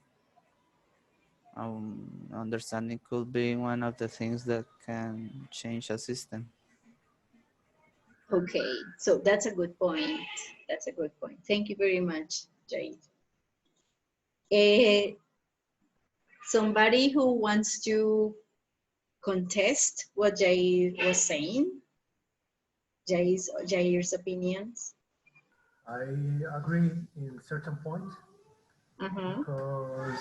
Understanding could be one of the things that can change a system. Okay, so that's a good point. That's a good point. Thank you very much, Jair. Somebody who wants to contest what Jair was saying? Jair's opinions? I agree in certain point because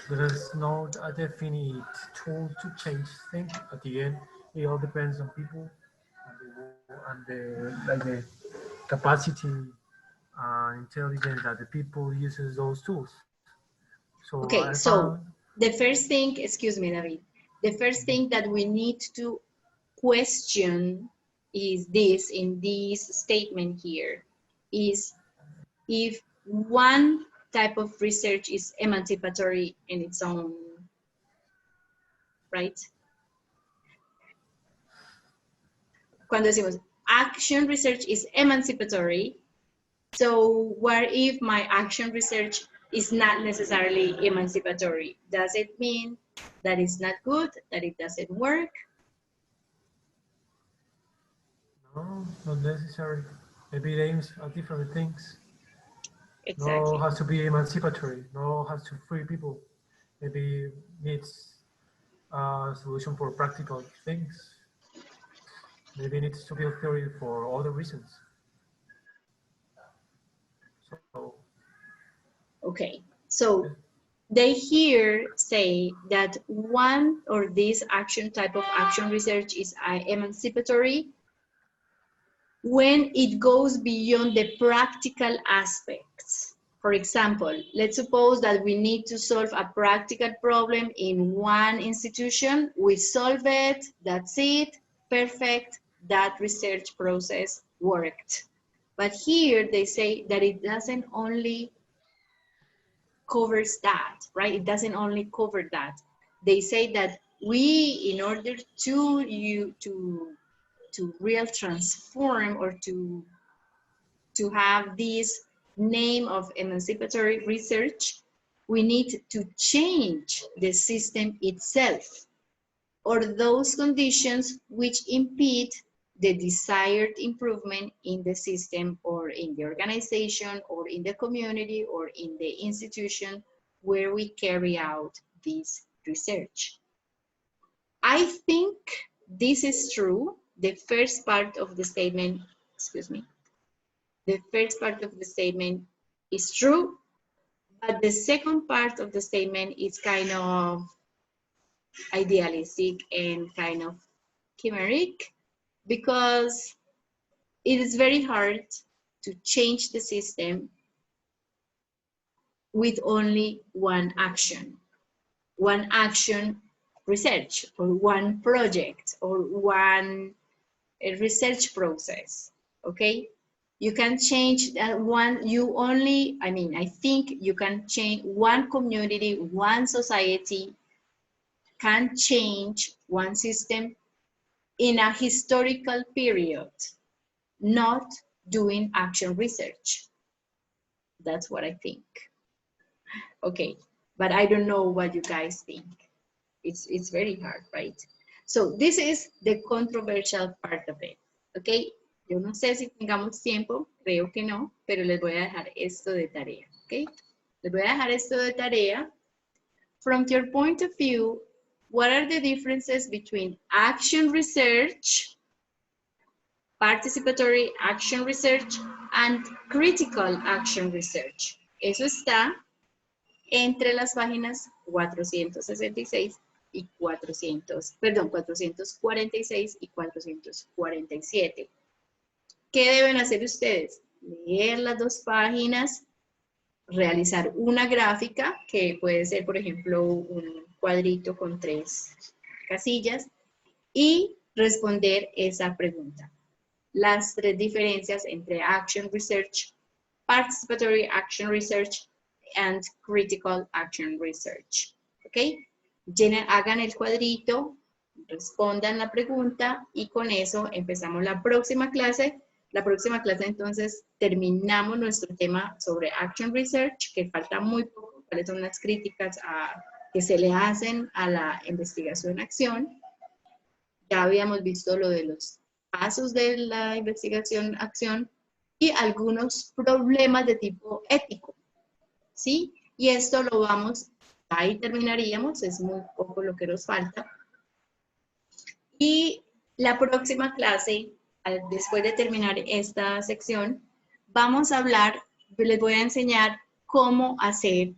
there is not a definite tool to change things. At the end, It all depends on people and the capacity and intelligence that the people uses those tools. So Okay, I so found, the first thing, excuse me, David, the first thing that we need to question is this, in this statement here, is if one type of research is emancipatory in its own, right? Cuando decimos action research is emancipatory, so what if my action research is not necessarily emancipatory? Does it mean that it's not good, that it doesn't work? no, not necessary. Maybe it aims at different things. Exactly. No has to be emancipatory. No has to free people. Maybe needs a solution for practical things. Maybe it needs to build theory for other reasons. So, okay, so they here say that one or this action type of action research is emancipatory when it goes beyond the practical aspects. For example, let's suppose that we need to solve a practical problem in one institution. We solve it, that's it, perfect, that research process worked. But here they say that it doesn't only covers that, right? It doesn't only cover that. They say that we, in order to real transform or to have this name of emancipatory research, we need to change the system itself or those conditions which impede the desired improvement in the system or in the organization or in the community or in the institution where we carry out this research. I think this is true. The first part of the statement, excuse me, the first part of the statement is true, but the second part of the statement is kind of idealistic and kind of chimeric, because it is very hard to change the system with only one action research or one project or one research process, okay? You can change that one, I think you can change one community, one society can change one system in a historical period, not doing action research. That's what I think. Okay, but I don't know what you guys think. It's very hard, right? So this is the controversial part of it, okay? Yo no sé si tengamos tiempo, creo que no, pero les voy a dejar esto de tarea, okay? Les voy a dejar esto de tarea. From your point of view, what are the differences between action research, participatory action research, and critical action research? Eso está entre las páginas 466 y 446 y 447. ¿Qué deben hacer ustedes? Leer las dos páginas, realizar una gráfica, que puede ser, por ejemplo, un cuadrito con 3 casillas, y responder esa pregunta. Las 3 diferencias entre action research, participatory action research, and critical action research. ¿Ok? Hagan el cuadrito, respondan la pregunta y con eso empezamos la próxima clase. La próxima clase entonces terminamos nuestro tema sobre action research, que falta muy poco, cuáles son las críticas que se le hacen a la investigación-acción. Ya habíamos visto lo de los pasos de la investigación-acción y algunos problemas de tipo ético, ¿sí? Y esto lo vamos, ahí terminaríamos, es muy poco lo que nos falta. Y la próxima clase, después de terminar esta sección, vamos a hablar, les voy a enseñar cómo hacer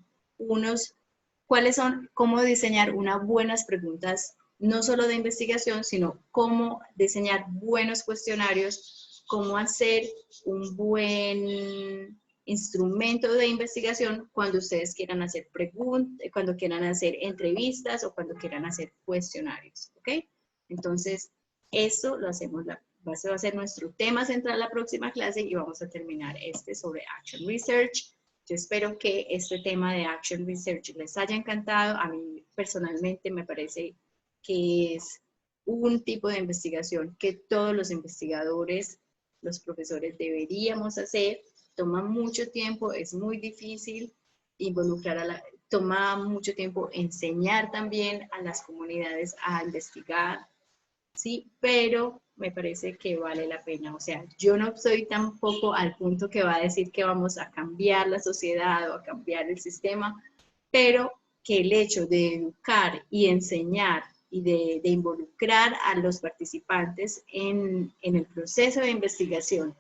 cómo diseñar unas buenas preguntas no solo de investigación, sino cómo diseñar buenos cuestionarios, cómo hacer un buen instrumento de investigación cuando ustedes quieran hacer preguntas, cuando quieran hacer entrevistas o cuando quieran hacer cuestionarios, ¿ok? Entonces, eso lo hacemos, ese va a ser nuestro tema central la próxima clase y vamos a terminar sobre Action Research. Yo espero que este tema de Action Research les haya encantado. A mí personalmente me parece que es un tipo de investigación que todos los investigadores, los profesores deberíamos hacer. Toma mucho tiempo, es muy difícil involucrar toma mucho tiempo enseñar también a las comunidades a investigar, ¿sí? Pero me parece que vale la pena. O sea, yo no soy tampoco al punto que va a decir que vamos a cambiar la sociedad o a cambiar el sistema, pero que el hecho de educar y enseñar y de involucrar a los participantes en el proceso de investigación,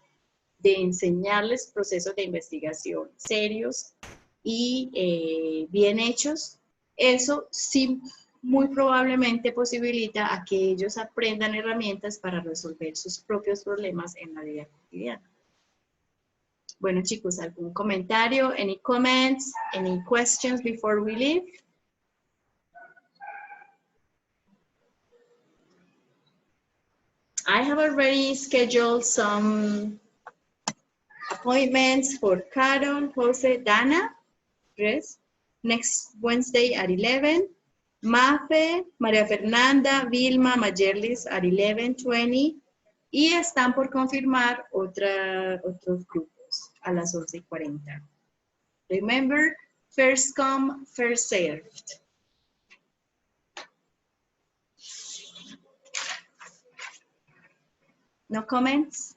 de enseñarles procesos de investigación serios y bien hechos, eso sí muy probablemente posibilita a que ellos aprendan herramientas para resolver sus propios problemas en la vida cotidiana. Bueno, chicos, ¿algún comentario? Any comments? Any questions before we leave? I have already scheduled some appointments for Carol, Jose, Dana, yes, next Wednesday at 11. Mafe, María Fernanda, Vilma, Mayerlis at 11:20. Y están por confirmar otros grupos a las 11:40. Remember, first come, first served. No comments?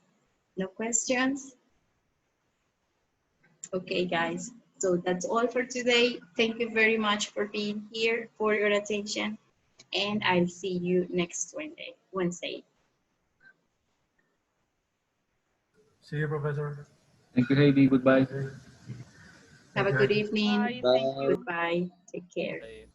No questions? Okay, guys. So that's all for today. Thank you very much for being here, for your attention, and I'll see you next Wednesday. See you, Professor. Thank you, Heidi. Goodbye. Have a good evening. Bye. Goodbye. Take care. Bye.